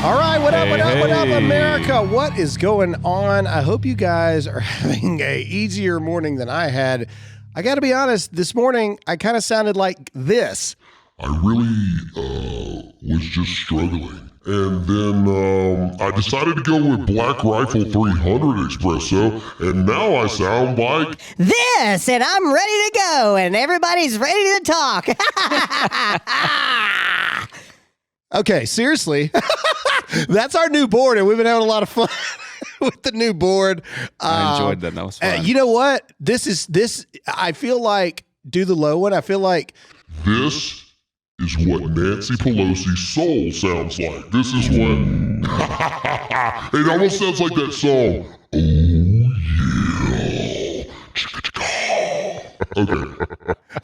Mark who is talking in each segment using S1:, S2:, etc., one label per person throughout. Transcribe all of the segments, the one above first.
S1: All right, what up, what up,
S2: Hey.
S1: America? What is going on? I hope you guys are having a easier morning than I had. I got to be honest, this morning I kind of sounded like this.
S3: I really was just struggling. And then I decided to go with Black Rifle 300 Espresso, and now I sound like
S4: this, and I'm ready to go, and everybody's ready to talk.
S1: Okay, seriously. That's our new board, and we've been having a lot of fun with the new board.
S2: I enjoyed that. That was fun.
S1: You know what? I feel like, do the low one. I feel like
S3: this is what Nancy Pelosi's soul sounds like. This is what it almost sounds like that song. Oh yeah.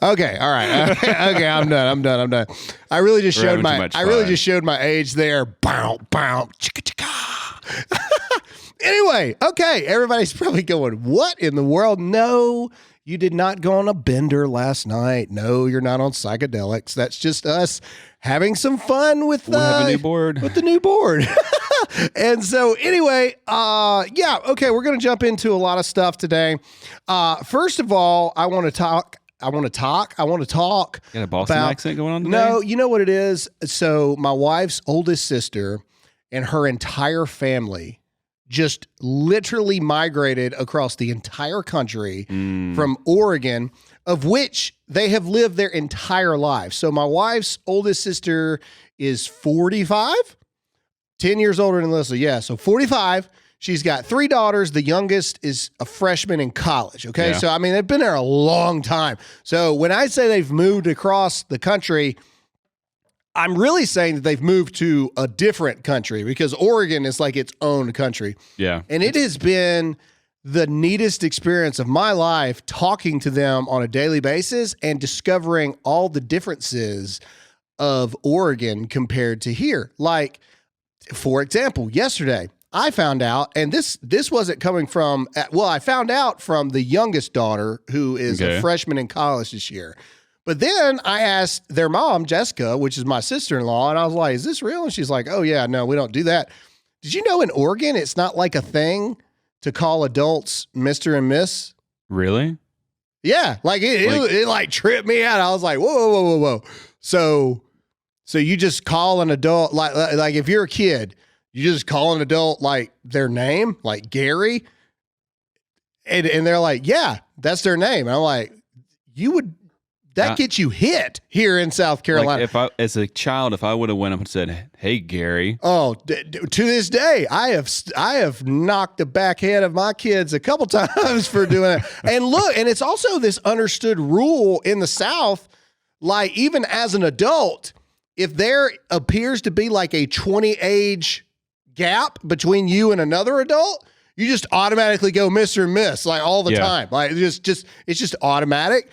S1: Okay, all right. Okay, I'm done. I really just showed my age there. Bow, bow, chicka, chicka. Anyway, okay, everybody's probably going, what in the world? No, you did not go on a bender last night. No, you're not on psychedelics. That's just us having some fun with
S2: we have a new board.
S1: With the new board. And so anyway, okay, we're going to jump into a lot of stuff today. First of all, I want to talk.
S2: You got a Boston accent going on today?
S1: No, you know what it is? So my wife's oldest sister and her entire family just literally migrated across the entire country from Oregon, of which they have lived their entire lives. So my wife's oldest sister is 45, 10 years older than Alyssa. Yeah, so 45. She's got 3 daughters. The youngest is a freshman in college. Okay.
S2: Yeah.
S1: So, I mean, they've been there a long time. So when I say they've moved across the country, I'm really saying that they've moved to a different country because Oregon is like its own country.
S2: Yeah.
S1: And it has been the neatest experience of my life talking to them on a daily basis and discovering all the differences of Oregon compared to here. Like, for example, yesterday, I found out, and this wasn't coming from, I found out from the youngest daughter who is a freshman in college this year. But then I asked their mom, Jessica, which is my sister-in-law, and I was like, is this real? And she's like, oh yeah, no, we don't do that. Did you know in Oregon, it's not like a thing to call adults Mr. and Miss?
S2: Really?
S1: Yeah. Like it like tripped me out. I was like, whoa. So you just call an adult, like if you're a kid, you just call an adult like their name, like Gary. And they're like, yeah, that's their name. And I'm like, that gets you hit here in South Carolina.
S2: Like as a child, if I would have went up and said, hey, Gary.
S1: Oh, to this day, I have knocked the back head of my kids a couple times for doing it. And look, and it's also this understood rule in the South, like even as an adult, if there appears to be like a 20 age gap between you and another adult, you just automatically go Mr. and Miss like all the time. Like it's just automatic.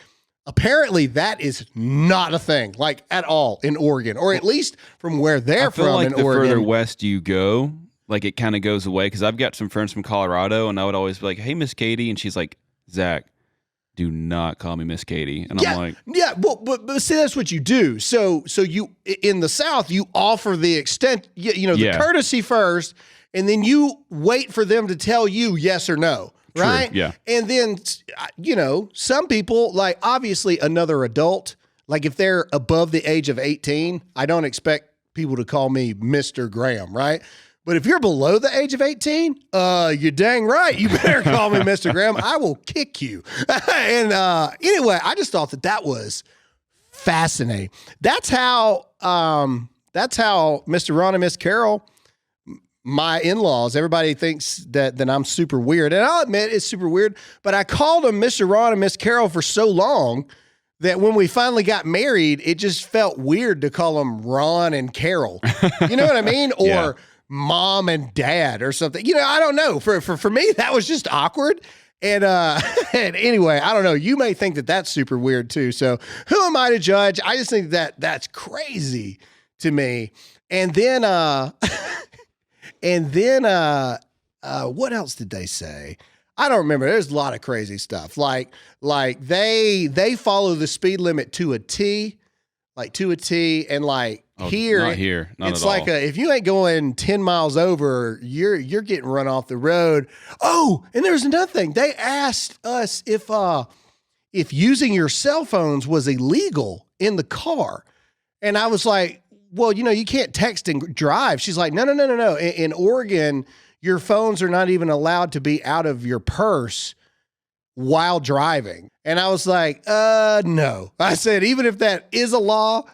S1: Apparently that is not a thing like at all in Oregon, or at least from where they're from
S2: like
S1: in
S2: the
S1: Oregon.
S2: Further west you go, like it kind of goes away. Cause I've got some friends from Colorado and I would always be like, hey, Miss Katie. And she's like, Zach, do not call me Miss Katie. And I'm like,
S1: yeah, well, but see, that's what you do. So you, in the South, you offer the extent, the courtesy first, and then you wait for them to tell you yes or no.
S2: True,
S1: right?
S2: yeah.
S1: And then, some people, like obviously another adult, like if they're above the age of 18, I don't expect people to call me Mr. Graham, right? But if you're below the age of 18, you're dang right. You better call me Mr. Graham. I will kick you. And anyway, I just thought that was fascinating. That's how Mr. Ron and Miss Carol, my in-laws, everybody thinks that I'm super weird. And I'll admit it's super weird, but I called them Mr. Ron and Miss Carol for so long that when we finally got married, it just felt weird to call them Ron and Carol. You know what I mean? Or mom and dad or something. I don't know. For me, that was just awkward. And anyway, I don't know. You may think that that's super weird too. So who am I to judge? I just think that that's crazy to me. And then, what else did they say? I don't remember. There's a lot of crazy stuff. Like they follow the speed limit to a T. like to a T, and like
S2: Oh,
S1: here,
S2: not here. Not
S1: it's
S2: at
S1: like
S2: all.
S1: if you ain't going 10 miles over, you're getting run off the road. Oh, and there's another thing. They asked us if using your cell phones was illegal in the car. And I was like, well, you can't text and drive. She's like, no. In Oregon, your phones are not even allowed to be out of your purse while driving. And I was like, no. I said, even if that is a law,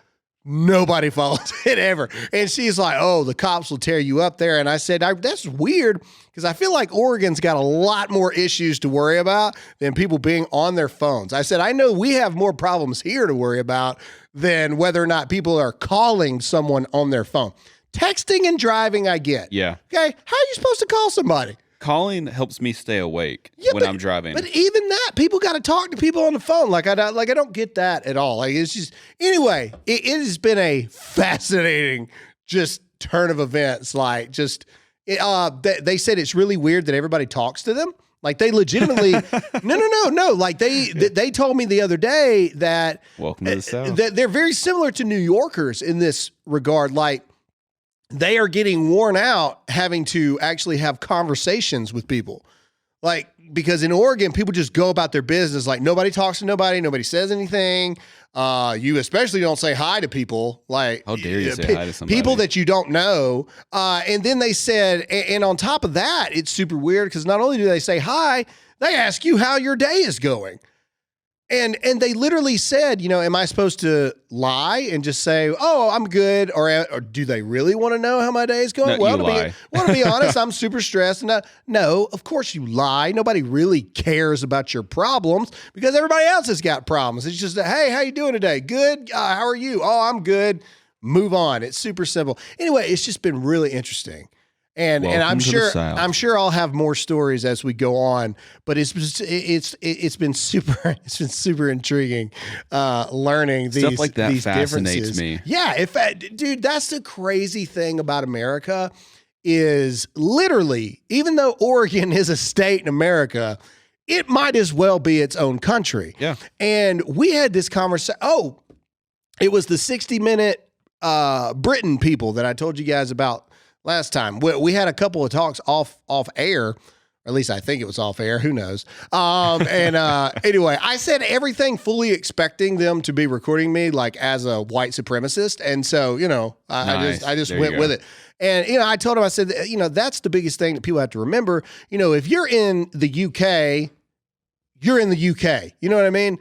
S1: nobody follows it ever. And she's like, oh, the cops will tear you up there. And I said, that's weird because I feel like Oregon's got a lot more issues to worry about than people being on their phones. I said, I know we have more problems here to worry about than whether or not people are calling someone on their phone. Texting and driving, I get.
S2: Yeah.
S1: Okay. How are you supposed to call somebody?
S2: Calling helps me stay awake when I'm driving.
S1: But even that, people got to talk to people on the phone. Like I don't get that at all. Like it's just anyway. It has been a fascinating just turn of events. Like just they said it's really weird that everybody talks to them. Like they legitimately no. Like they told me the other day that
S2: Welcome to the South.
S1: that they're very similar to New Yorkers in this regard. Like they are getting worn out having to actually have conversations with people. Like, because in Oregon, people just go about their business. Like nobody talks to nobody says anything. You especially don't say hi to people. Like,
S2: how dare you say hi to somebody?
S1: People that you don't know. And then they said, and on top of that, it's super weird because not only do they say hi, they ask you how your day is going. And they literally said, am I supposed to lie and just say, oh, I'm good? Or do they really want to know how my day is going?
S2: No,
S1: to be honest, I'm super stressed. No, of course you lie. Nobody really cares about your problems because everybody else has got problems. It's just, hey, how you doing today? Good. How are you? Oh, I'm good. Move on. It's super simple. Anyway, it's just been really interesting. And I'm sure I'll have more stories as we go on, but it's been super intriguing learning these
S2: stuff like that
S1: these
S2: fascinates
S1: differences.
S2: me.
S1: Yeah, dude, that's the crazy thing about America is literally, even though Oregon is a state in America, it might as well be its own country.
S2: Yeah.
S1: And we had this conversation. Oh, it was the 60-minute Britain people that I told you guys about last time. We had a couple of talks off air, or at least I think it was off air. Who knows? Anyway, I said everything fully expecting them to be recording me like as a white supremacist. And so,
S2: Nice.
S1: I just
S2: There
S1: went
S2: you go.
S1: with it. And, I told him, I said, that's the biggest thing that people have to remember. If you're in the UK, you're in the UK. You know what I mean?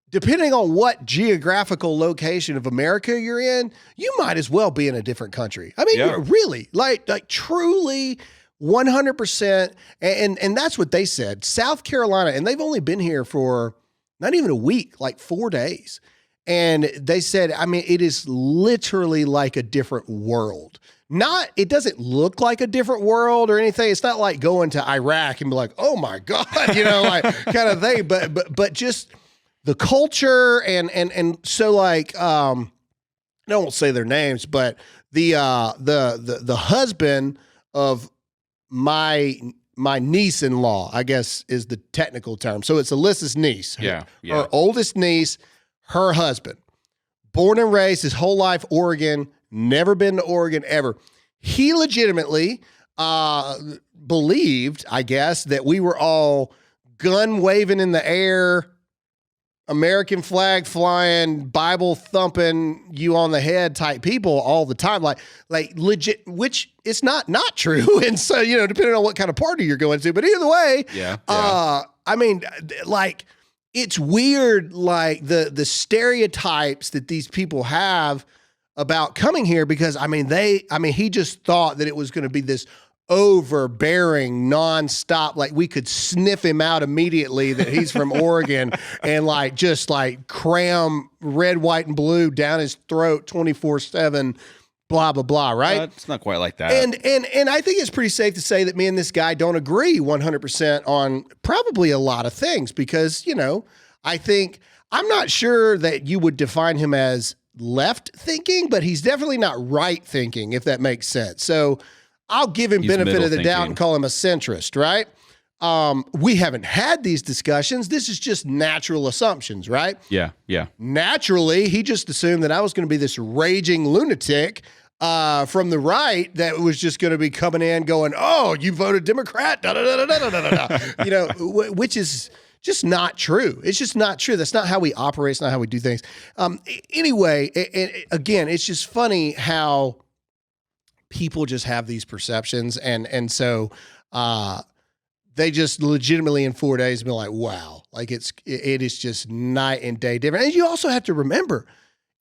S1: Depending on what geographical location of America you're in, you might as well be in a different country. I mean, really, like truly 100%. And that's what they said. South Carolina, and they've only been here for not even a week, like 4 days. And they said, I mean, it is literally like a different world. It doesn't look like a different world or anything. It's not like going to Iraq and be like, oh my God, like kind of thing. But just the culture and so like I won't say their names, but the husband of my niece-in-law, I guess is the technical term. So it's Alyssa's niece.
S2: Yeah.
S1: Her oldest niece, her husband, born and raised his whole life Oregon, never been to Oregon ever. He legitimately believed, I guess, that we were all gun waving in the air, American flag flying, Bible thumping you on the head type people all the time, like legit, which is not true. And so, depending on what kind of party you're going to, but either way, I mean, like it's weird, like the stereotypes that these people have about coming here, because he just thought that it was going to be this overbearing nonstop, like we could sniff him out immediately that he's from Oregon and like just like cram red, white, and blue down his throat 24/7, blah blah blah, right?
S2: It's not quite like that.
S1: And I think it's pretty safe to say that me and this guy don't agree 100% on probably a lot of things, because I think I'm not sure that you would define him as left thinking, but he's definitely not right thinking, if that makes sense. So I'll give him benefit of the doubt and call him a centrist, right? We haven't had these discussions. This is just natural assumptions, right?
S2: Yeah. Yeah.
S1: Naturally, he just assumed that I was going to be this raging lunatic from the right that was just going to be coming in going, oh, you voted Democrat, da, da, da, da, da, da, da, da. You know, which is just not true. It's just not true. That's not how we operate. It's not how we do things. Anyway, again, it's just funny how people just have these perceptions. And so they just legitimately in 4 days been like, wow, like it is just night and day different. And you also have to remember,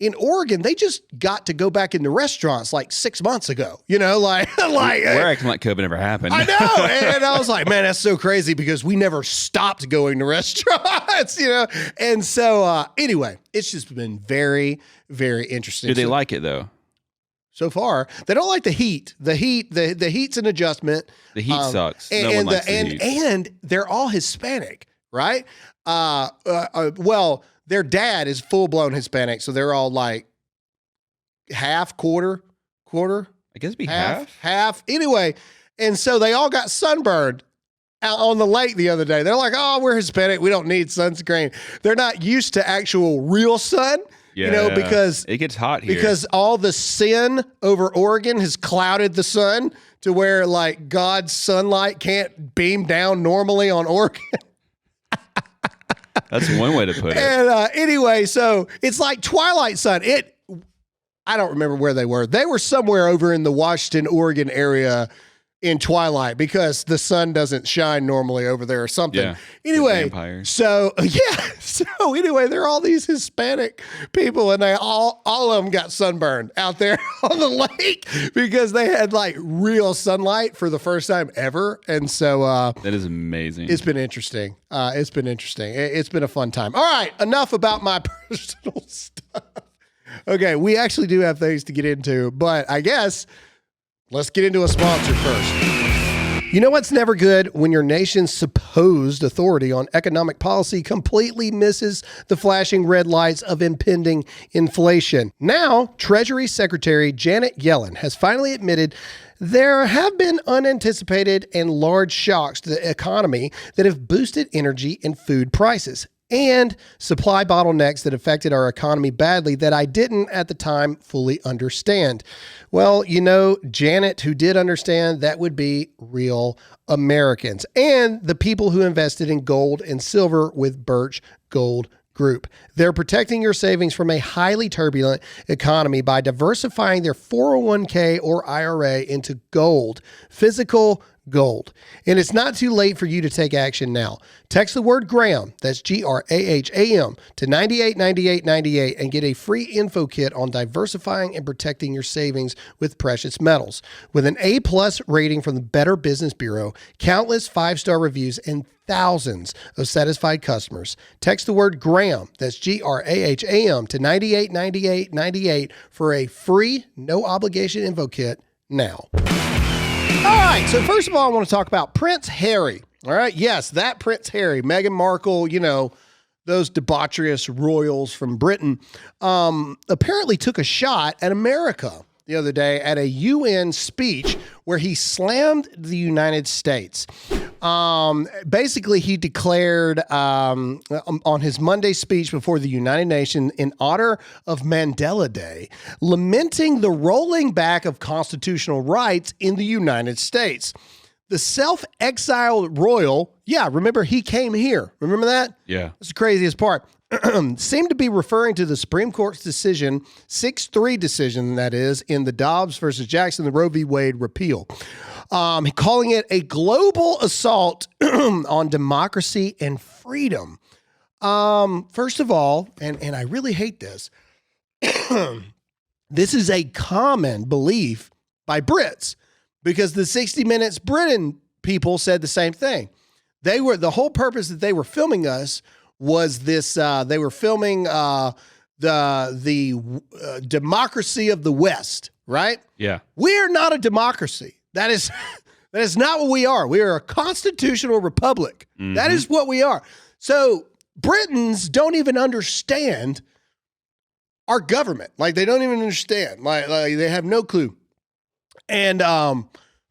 S1: in Oregon, they just got to go back into restaurants like 6 months ago. You know, like
S2: we're acting like COVID never happened.
S1: I know, and I was like, man, that's so crazy because we never stopped going to restaurants. You know, and so anyway, it's just been very, very interesting.
S2: Do they like it though?
S1: So far, they don't like the heat. The heat's an adjustment.
S2: The heat sucks.
S1: And,
S2: no one likes the heat.
S1: And they're all Hispanic, right? Well, their dad is full blown Hispanic, so they're all like half, quarter.
S2: I guess it'd be half.
S1: Anyway, and so they all got sunburned out on the lake the other day. They're like, "Oh, we're Hispanic. We don't need sunscreen." They're not used to actual real sun.
S2: Yeah,
S1: you know, because
S2: it gets hot here.
S1: Because all the sin over Oregon has clouded the sun to where like God's sunlight can't beam down normally on Oregon.
S2: That's one way to put it.
S1: And anyway, so it's like twilight sun. I don't remember where they were. They were somewhere over in the Washington, Oregon area in twilight because the sun doesn't shine normally over there or something.
S2: Yeah,
S1: anyway, so anyway, there are all these Hispanic people and they all of them got sunburned out there on the lake because they had like real sunlight for the first time ever. And so
S2: that is amazing.
S1: It's been interesting. It's been a fun time. All right, enough about my personal stuff. Okay, we actually do have things to get into, but I guess let's get into a sponsor first. You know what's never good? When your nation's supposed authority on economic policy completely misses the flashing red lights of impending inflation. Now, Treasury Secretary Janet Yellen has finally admitted there have been unanticipated and large shocks to the economy that have boosted energy and food prices, and supply bottlenecks that affected our economy badly that I didn't at the time fully understand. Well, you know, Janet, who did understand, that would be real Americans and the people who invested in gold and silver with Birch Gold Group. They're protecting your savings from a highly turbulent economy by diversifying their 401k or IRA into gold, physical gold. And it's not too late for you to take action now. Text the word Graham, that's GRAHAM, to 989898 and get a free info kit on diversifying and protecting your savings with precious metals. With an A+ rating from the Better Business Bureau, countless 5-star reviews, and thousands of satisfied customers. Text the word Graham, that's GRAHAM, to 989898 for a free, no obligation info kit now. All right, so first of all, I want to talk about Prince Harry. All right, yes, that Prince Harry, Meghan Markle, you know, those debaucherous royals from Britain, apparently took a shot at America the other day at a UN speech where he slammed the United States. Basically, he declared on his Monday speech before the United Nations in honor of Mandela Day, lamenting the rolling back of constitutional rights in the United States. The self-exiled royal, remember he came here. Remember that?
S2: Yeah.
S1: That's the craziest part. Seemed to be referring to the Supreme Court's decision, 6-3 decision, that is, in the Dobbs versus Jackson, the Roe v. Wade repeal. Calling it a global assault on democracy and freedom. First of all, and I really hate this, this is a common belief by Brits because the 60 Minutes Britain people said the same thing. The whole purpose that they were filming us was this, they were filming the democracy of the West, right?
S2: Yeah.
S1: We are not a democracy. That is not what we are. We are a constitutional republic. Mm-hmm. That is what we are. So Britons don't even understand our government. Like they don't even understand. Like they have no clue. And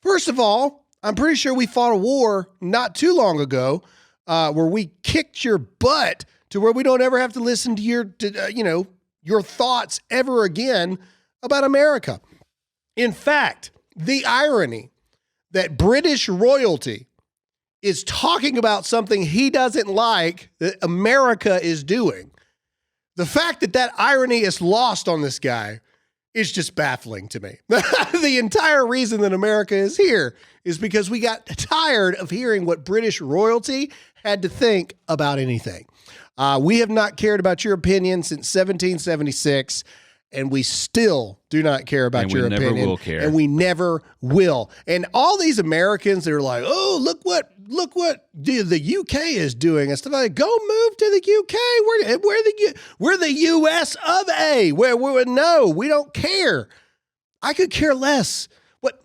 S1: first of all, I'm pretty sure we fought a war not too long ago where we kicked your butt to where we don't ever have to listen to your thoughts ever again about America. In fact, the irony that British royalty is talking about something he doesn't like that America is doing. The fact that that irony is lost on this guy is just baffling to me. The entire reason that America is here is because we got tired of hearing what British royalty had to think about anything. We have not cared about your opinion since 1776, and we still do not care about your opinion. And we never will care. And we never will. And all these Americans that are like, oh, look what the UK is doing and stuff like that. Go move to the UK. We're the US of A. No, we don't care. I could care less. What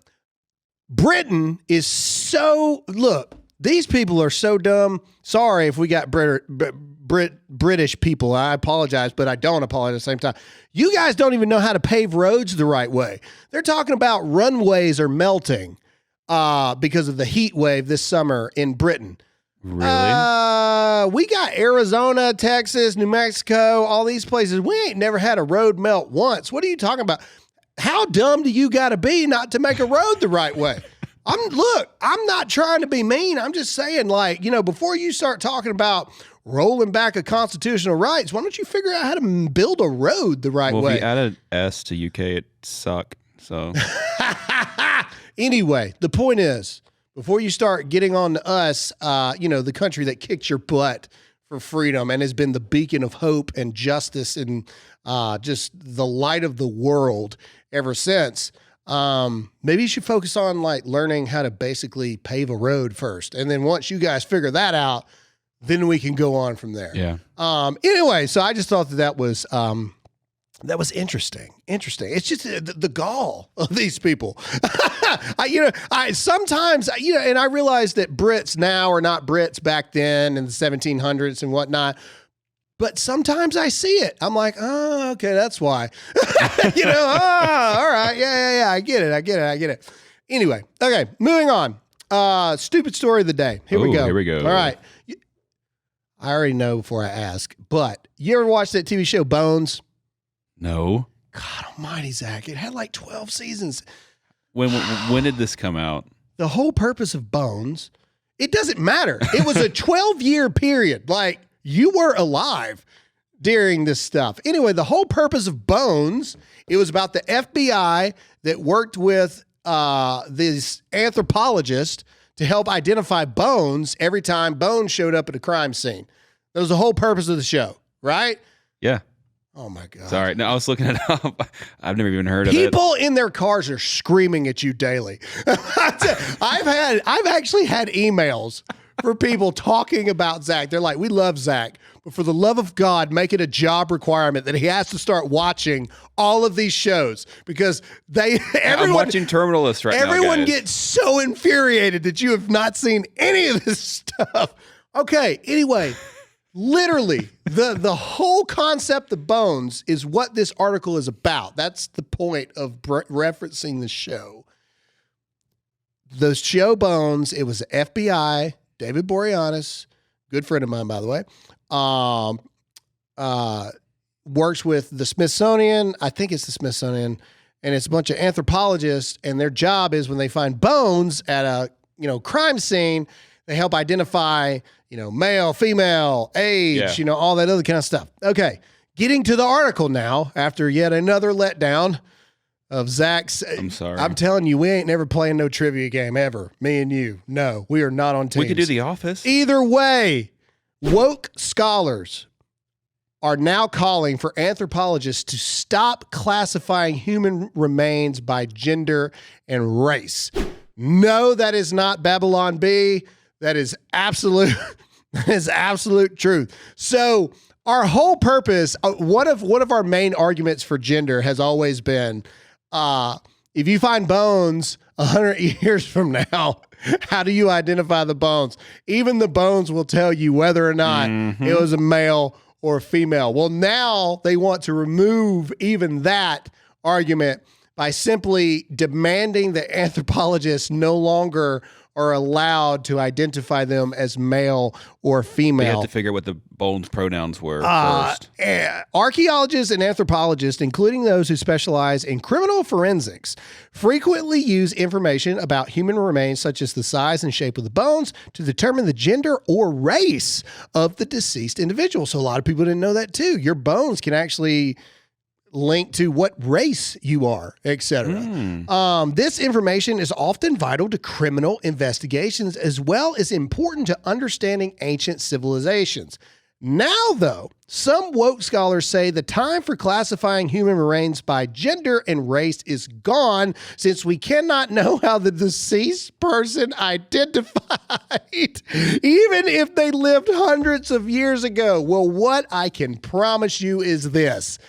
S1: Britain is so, look, these people are so dumb. Sorry if we got British people. I apologize, but I don't apologize at the same time. You guys don't even know how to pave roads the right way. They're talking about runways are melting because of the heat wave this summer in Britain.
S2: Really?
S1: We got Arizona, Texas, New Mexico, all these places. We ain't never had a road melt once. What are you talking about? How dumb do you got to be not to make a road the right way? I'm not trying to be mean. I'm just saying, before you start talking about rolling back a constitutional rights, why don't you figure out how to build a road the right way?
S2: Well, if you added S to UK, it'd suck. So
S1: anyway, the point is, before you start getting on to us, the country that kicked your butt for freedom and has been the beacon of hope and justice and just the light of the world ever since. Maybe you should focus on learning how to basically pave a road first. And then once you guys figure that out, then we can go on from there.
S2: Yeah.
S1: Anyway, so I just thought that was interesting. It's just the gall of these people. I sometimes, and I realize that Brits now are not Brits back then in the 1700s and whatnot. But sometimes I see it. I'm like, oh, okay, that's why. All right. Yeah. I get it. Anyway, okay, moving on. Stupid story of the day. Here we go. All right. I already know before I ask, but you ever watch that TV show Bones?
S2: No.
S1: God almighty, Zach. It had 12 seasons.
S2: When did this come out?
S1: The whole purpose of Bones, it doesn't matter. It was a 12-year period. You were alive during this stuff. Anyway, the whole purpose of Bones, it was about the FBI that worked with this anthropologist to help identify bones every time bones showed up at a crime scene. That was the whole purpose of the show, right?
S2: Yeah.
S1: Oh my God.
S2: Sorry. No, I was looking it up. I've never even heard of it.
S1: People in their cars are screaming at you daily. I've actually had emails for people talking about Zach. They're like, we love Zach, but for the love of God, make it a job requirement that he has to start watching all of these shows because
S2: I'm watching Terminalist right now.
S1: Everyone gets so infuriated that you have not seen any of this stuff. Okay, anyway, literally, the whole concept of Bones is what this article is about. That's the point of referencing the show. The show Bones, it was the FBI, David Boreanaz, good friend of mine, by the way, works with the Smithsonian. I think it's the Smithsonian, and it's a bunch of anthropologists, and their job is when they find bones at a crime scene, they help identify male, female, age, all that other kind of stuff. Okay, getting to the article now after yet another letdown of Zach's.
S2: I'm sorry.
S1: I'm telling you, we ain't never playing no trivia game ever. Me and you. No, we are not on teams.
S2: We could do The Office.
S1: Either way, woke scholars are now calling for anthropologists to stop classifying human remains by gender and race. No, that is not Babylon B. That is absolute truth. So our whole purpose, one of our main arguments for gender has always been, if you find bones 100 years from now, how do you identify the bones? Even the bones will tell you whether or not it was a male or a female. Well, now they want to remove even that argument by simply demanding that anthropologists no longer are allowed to identify them as male or
S2: They
S1: female.
S2: had to figure out what the bold pronouns were first.
S1: Archaeologists and anthropologists, including those who specialize in criminal forensics, frequently use information about human remains, such as the size and shape of the bones, to determine the gender or race of the deceased individual. So a lot of people didn't know that too. Your bones can actually link to what race you are, etc. This information is often vital to criminal investigations as well as important to understanding ancient civilizations. Now, though, some woke scholars say the time for classifying human remains by gender and race is gone since we cannot know how the deceased person identified, even if they lived hundreds of years ago. Well, what I can promise you is this.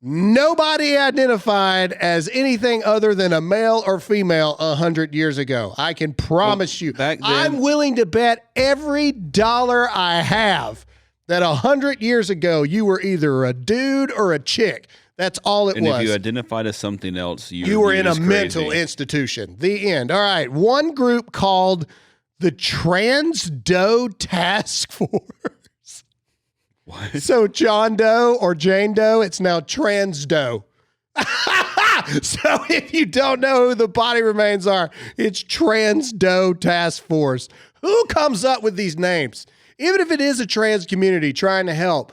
S1: Nobody identified as anything other than a male or female 100 years ago. I can promise you.
S2: back then-
S1: I'm willing to bet every dollar I have that 100 years ago you were either a dude or a chick. That's all it
S2: And
S1: was.
S2: if you identified as something else,
S1: You were in a
S2: as crazy.
S1: mental institution. The end. All right. One group called the Transdo Task Force.
S2: What?
S1: So John Doe or Jane Doe, it's now Transdo. So if you don't know who the body remains are, it's Transdo Task Force. Who comes up with these names? Even if it is a trans community trying to help,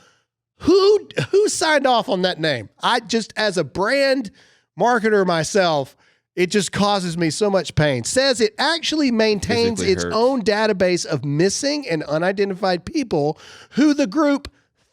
S1: who signed off on that name? I just, as a brand marketer myself, it just causes me so much pain. Says it actually maintains
S2: Physically
S1: its
S2: hurts.
S1: own database of missing and unidentified people who the group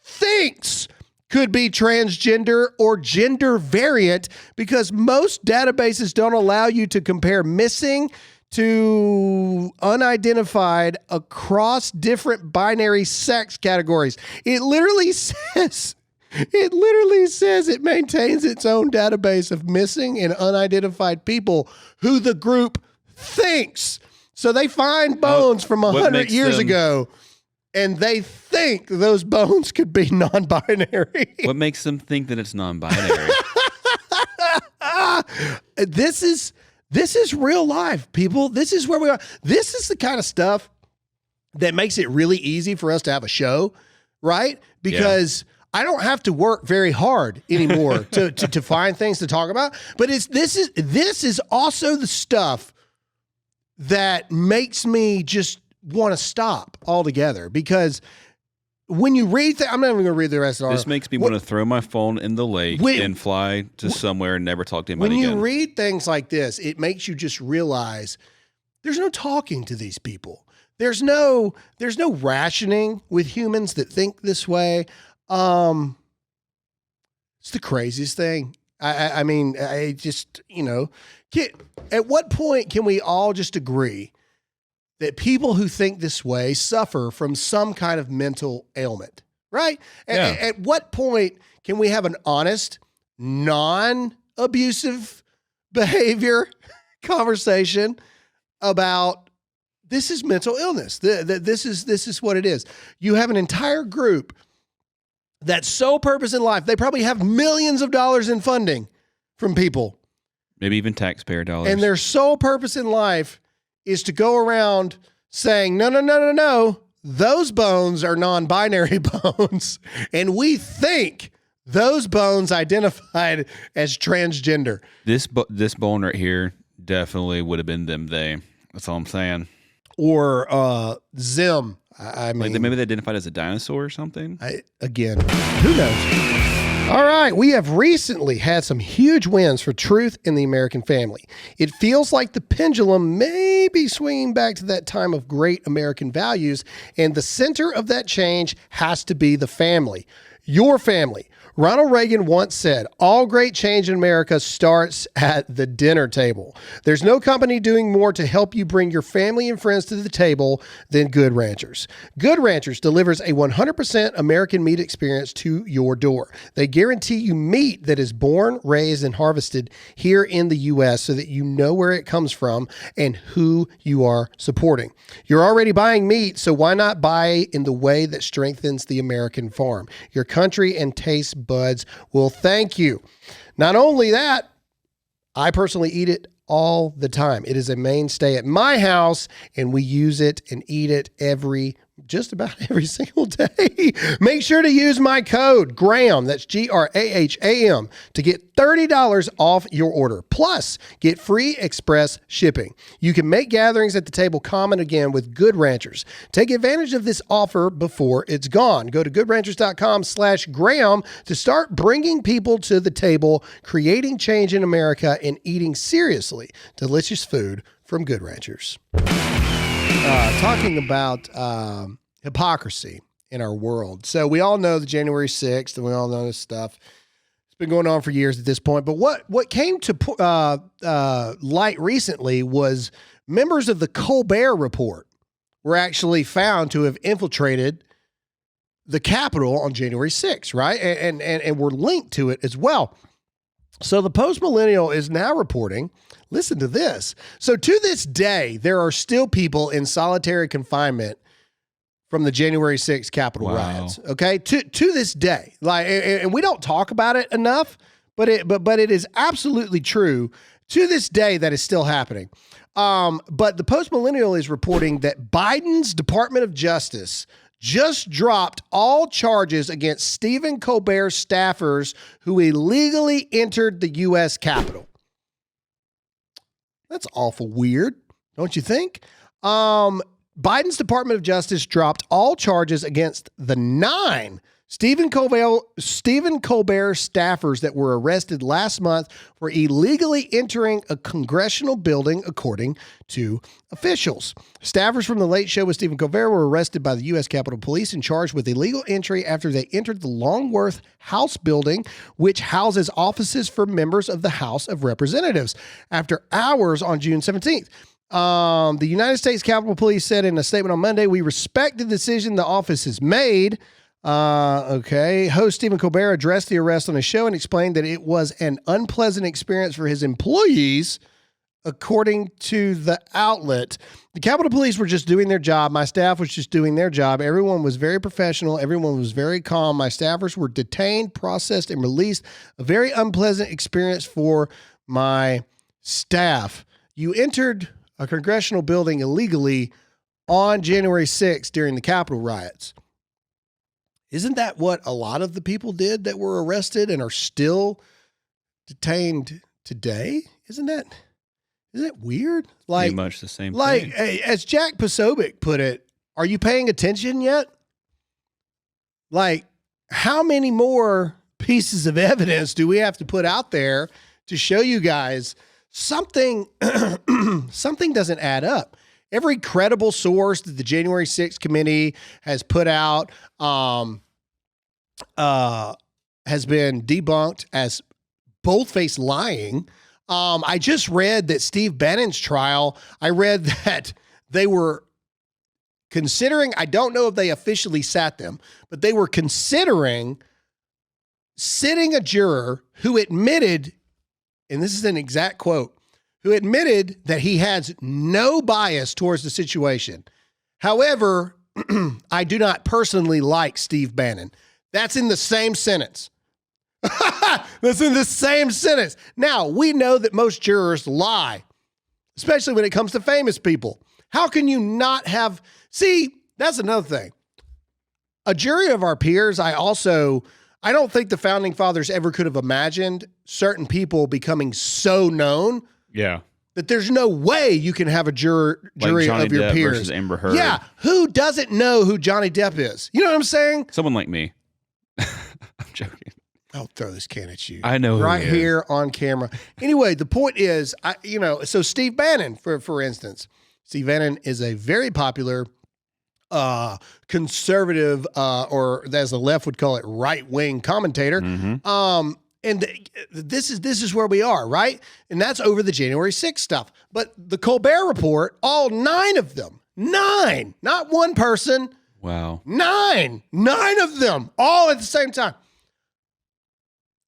S1: thinks could be transgender or gender variant, because most databases don't allow you to compare missing to unidentified across different binary sex categories. It literally says it maintains its own database of missing and unidentified people who the group thinks. So they find bones from
S2: what
S1: 100
S2: makes
S1: years
S2: them-
S1: ago, and they think those bones could be non-binary.
S2: What makes them think that it's non-binary?
S1: This is real life, people. This is where we are. This is the kind of stuff that makes it really easy for us to have a show, right? Because I don't have to work very hard anymore to find things to talk about. But this is also the stuff that makes me just want to stop altogether, because when you read I'm not even going to read the rest of the
S2: This
S1: article.
S2: makes me want to throw my phone in the lake
S1: When-
S2: and fly to somewhere and never talk to
S1: When
S2: anybody
S1: you
S2: again.
S1: read things like this, it makes you just realize there's no talking to these people. There's no rationing with humans that think this way. It's the craziest thing. I mean, I just, at what point can we all just agree that people who think this way suffer from some kind of mental ailment, right?
S2: Yeah.
S1: At what point can we have an honest, non-abusive behavior conversation about this is mental illness? This is what it is. You have an entire group that's sole purpose in life. They probably have millions of dollars in funding from people,
S2: Maybe even taxpayer dollars.
S1: and their sole purpose in life is to go around saying, no, those bones are non-binary bones, and we think those bones identified as transgender.
S2: This bone right here definitely would have been them, they. That's all I'm saying.
S1: Or Zim. I mean,
S2: Like maybe they identified as a dinosaur or something.
S1: Again, who knows? All right, we have recently had some huge wins for truth in the American family. It feels like the pendulum may be swinging back to that time of great American values, and the center of that change has to be the family. Your family. Ronald Reagan once said, all great change in America starts at the dinner table. There's no company doing more to help you bring your family and friends to the table than Good Ranchers. Good Ranchers delivers a 100% American meat experience to your door. They guarantee you meat that is born, raised, and harvested here in the U.S. so that you know where it comes from and who you are supporting. You're already buying meat, so why not buy in the way that strengthens the American farm? Your country and taste buds will thank you. Not only that, I personally eat it all the time. It is a mainstay at my house, and we use it and eat it just about every single day. Make sure to use my code Graham, that's GRAHAM, to get $30 off your order. Plus, get free express shipping. You can make gatherings at the table common again with Good Ranchers. Take advantage of this offer before it's gone. Go to goodranchers.com/Graham to start bringing people to the table, creating change in America, and eating seriously delicious food from Good Ranchers. Talking about hypocrisy in our world. So we all know the January 6th, and we all know this stuff. It's been going on for years at this point. But what came to light recently was members of the Colbert Report were actually found to have infiltrated the Capitol on January 6th, right? And were linked to it as well. So the Post-Millennial is now reporting, listen to this. So to this day, there are still people in solitary confinement from the January 6th Capitol riots. Okay. To this day, and we don't talk about it enough, but it is absolutely true. To this day, that is still happening. But the Post-Millennial is reporting that Biden's Department of Justice just dropped all charges against Stephen Colbert's staffers who illegally entered the U.S. Capitol. That's awful weird, don't you think? Biden's Department of Justice dropped all charges against the 9 Stephen Colbert staffers that were arrested last month for illegally entering a congressional building, according to officials. Staffers from The Late Show with Stephen Colbert were arrested by the U.S. Capitol Police and charged with illegal entry after they entered the Longworth House building, which houses offices for members of the House of Representatives, after hours on June 17th. The United States Capitol Police said in a statement on Monday, "We respect the decision the office has made." Host Stephen Colbert addressed the arrest on his show and explained that it was an unpleasant experience for his employees, according to the outlet. The Capitol Police were just doing their job. My staff was just doing their job. Everyone was very professional. Everyone was very calm. My staffers were detained, processed, and released. A very unpleasant experience for my staff. You entered a congressional building illegally on January 6th during the Capitol riots. Isn't that what a lot of the people did that were arrested and are still detained today? Isn't it weird?
S2: Pretty much the same
S1: thing. As Jack Posobiec put it, are you paying attention yet? How many more pieces of evidence do we have to put out there to show you guys something doesn't add up? Every credible source that the January 6th committee has put out has been debunked as bold-faced lying. I just read that Steve Bannon's trial, I read that they were considering, I don't know if they officially sat them, but they were considering sitting a juror who admitted, and this is an exact quote, who admitted that he has no bias towards the situation. However, I do not personally like Steve Bannon. That's in the same sentence. That's in the same sentence. Now, we know that most jurors lie, especially when it comes to famous people. How can you not have... See, that's another thing. A jury of our peers, I don't think the Founding Fathers ever could have imagined certain people becoming so known.
S2: Yeah.
S1: That there's no way you can have a jury
S2: Johnny
S1: of your
S2: Depp
S1: peers.
S2: versus Amber Heard.
S1: Yeah. Who doesn't know who Johnny Depp is? You know what I'm saying?
S2: Someone like me. I'm joking.
S1: I'll throw this can at you.
S2: I know.
S1: Right here on camera. Anyway, the point is, so Steve Bannon, for instance, Steve Bannon is a very popular conservative, or as the left would call it, right-wing commentator. Mm-hmm. And this is where we are, right? And that's over the January 6th stuff. But the Colbert Report, all 9 of them, 9, not one person.
S2: Wow. 9
S1: of them, all at the same time.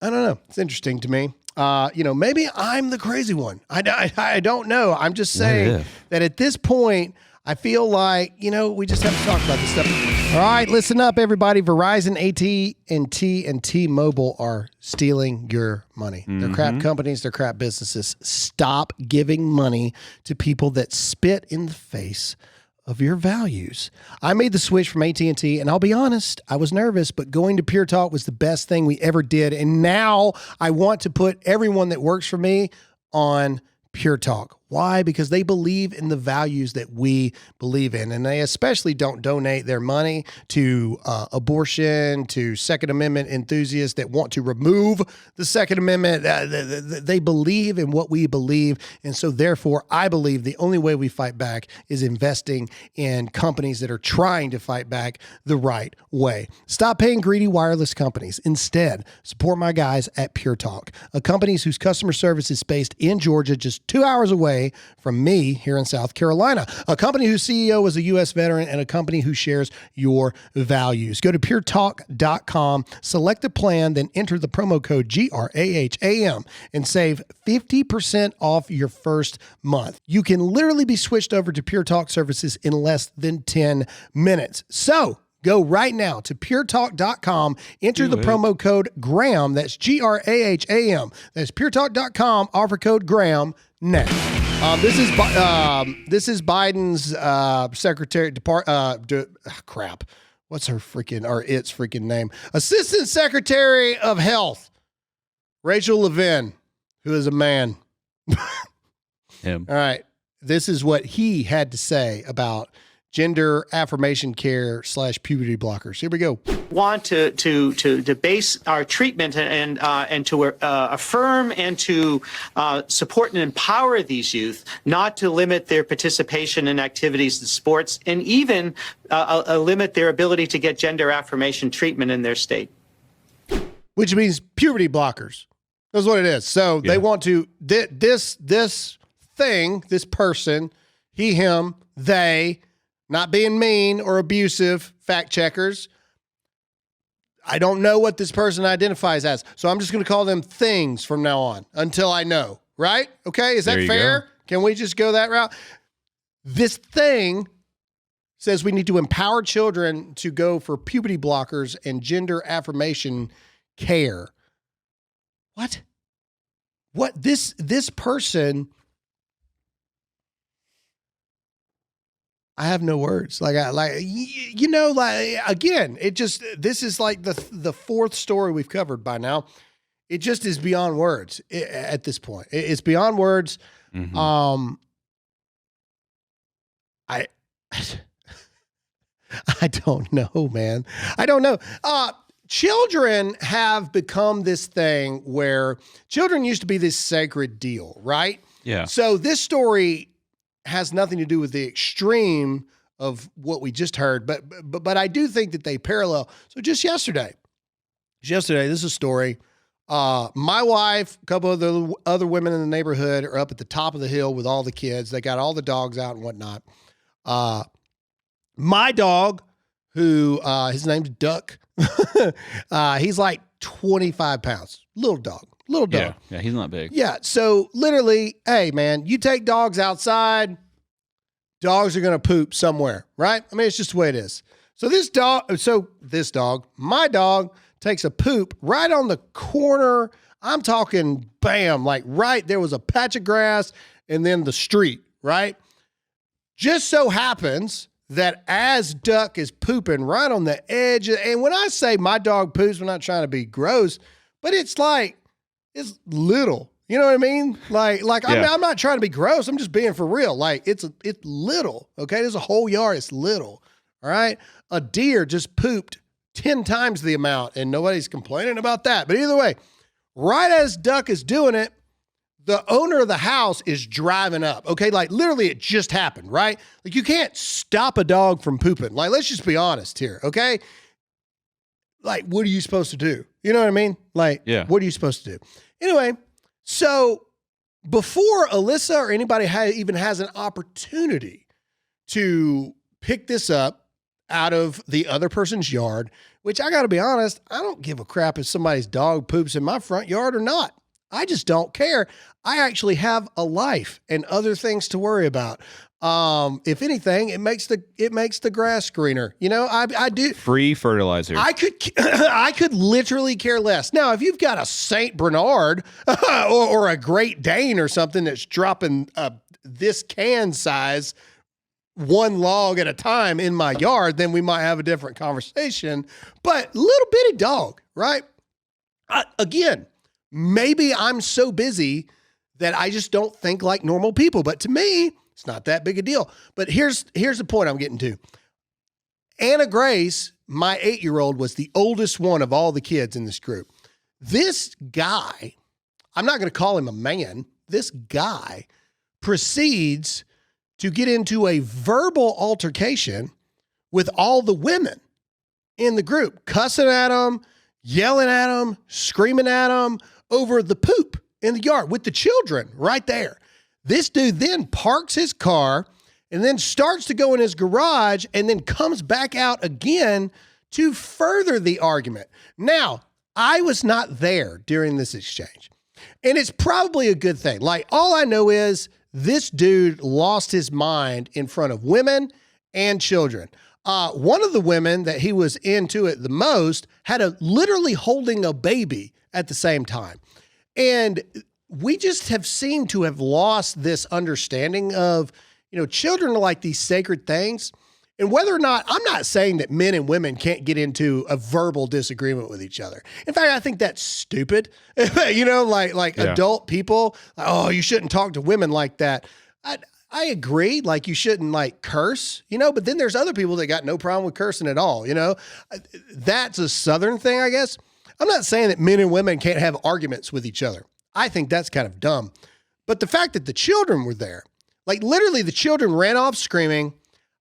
S1: I don't know. It's interesting to me. Maybe I'm the crazy one. I don't know. I'm just saying that at this point, I feel like, we just have to talk about this stuff. All right, listen up, everybody. Verizon, AT&T, and T-Mobile are stealing your money. They're crap companies. They're crap businesses. Stop giving money to people that spit in the face of your values. I made the switch from AT&T, and I'll be honest, I was nervous, but going to Pure Talk was the best thing we ever did. And now I want to put everyone that works for me on Pure Talk. Why? Because they believe in the values that we believe in, and they especially don't donate their money to abortion, to Second Amendment enthusiasts that want to remove the Second Amendment. They believe in what we believe, and so therefore I believe the only way we fight back is investing in companies that are trying to fight back the right way. Stop paying greedy wireless companies. Instead, support my guys at Pure Talk, a company whose customer service is based in Georgia, just 2 hours away from me here in South Carolina, a company whose CEO is a U.S. veteran, and a company who shares your values. Go to puretalk.com, select a plan, then enter the promo code GRAHAM and save 50% off your first month. You can literally be switched over to Pure Talk services in less than 10 minutes. So go right now to puretalk.com, enter the promo code GRAHAM, that's GRAHAM. That's puretalk.com, offer code GRAHAM now. This is Biden's secretary crap. What's her freaking name? Assistant Secretary of Health, Rachel Levin, who is a man.
S2: Him.
S1: All right. This is what he had to say about gender affirmation care / puberty blockers. Here we go.
S5: Want to base our treatment and to affirm and to support and empower these youth, not to limit their participation in activities and sports, and even limit their ability to get gender affirmation treatment in their state.
S1: Which means puberty blockers. That's what it is. So they want to, this person, he, him, they, not being mean or abusive, fact checkers. I don't know what this person identifies as, so I'm just going to call them things from now on until I know, right? Okay, is that fair? Can we just go that route? This thing says we need to empower children to go for puberty blockers and gender affirmation care. What? This person... I have no words. Again, this is like the fourth story we've covered by now. It just is beyond words at this point. It's beyond words. Mm-hmm. I don't know, man. I don't know. Children have become this thing where children used to be this sacred deal, right?
S2: Yeah.
S1: So this story has nothing to do with the extreme of what we just heard, but I do think that they parallel. So just yesterday, this is a story. My wife, a couple of the other women in the neighborhood are up at the top of the hill with all the kids. They got all the dogs out and whatnot. My dog, who his name's Duck, he's like 25 pounds, little dog.
S2: Yeah, he's not big.
S1: Yeah, so literally, hey, man, you take dogs outside, dogs are going to poop somewhere, right? I mean, it's just the way it is. So this dog, my dog, takes a poop right on the corner. I'm talking, bam, like right there was a patch of grass and then the street, right? Just so happens that as Duck is pooping right on the edge, and when I say my dog poops, we're not trying to be gross, but it's like, it's little, you know what I mean? I'm not trying to be gross. I'm just being for real. Like it's little. Okay. There's a whole yard. It's little. All right. A deer just pooped 10 times the amount and nobody's complaining about that. But either way, right as Duck is doing it, the owner of the house is driving up. Okay. Like literally it just happened, right? Like you can't stop a dog from pooping. Like, let's just be honest here. Okay. Like, what are you supposed to do? You know what I mean? Like, what are you supposed to do? Anyway, so before Alyssa or anybody even has an opportunity to pick this up out of the other person's yard, which I got to be honest, I don't give a crap if somebody's dog poops in my front yard or not. I just don't care. I actually have a life and other things to worry about. If anything, it makes the grass greener. You know, I do.
S2: Free fertilizer.
S1: I could literally care less. Now, if you've got a Saint Bernard or a Great Dane or something that's dropping this can size one log at a time in my yard, then we might have a different conversation. But little bitty dog, right? Again, maybe I'm so busy that I just don't think like normal people. But to me, it's not that big a deal. But here's the point I'm getting to. Anna Grace, my 8-year-old, was the oldest one of all the kids in this group. This guy, I'm not going to call him a man, this guy proceeds to get into a verbal altercation with all the women in the group, cussing at them, yelling at them, screaming at them over the poop in the yard with the children right there. This dude then parks his car and then starts to go in his garage and then comes back out again to further the argument. Now, I was not there during this exchange, and it's probably a good thing. Like, all I know is this dude lost his mind in front of women and children. One of the women that he was into it the most had literally holding a baby at the same time. And we just have seemed to have lost this understanding of, you know, children are like these sacred things. And whether or not, I'm not saying that men and women can't get into a verbal disagreement with each other. In fact, I think that's stupid. You know, like adult people, like, oh, you shouldn't talk to women like that. I agree. Like, you shouldn't like curse, you know, but then there's other people that got no problem with cursing at all. You know, that's a Southern thing, I guess. I'm not saying that men and women can't have arguments with each other. I think that's kind of dumb. But the fact that the children were there, like literally the children ran off screaming.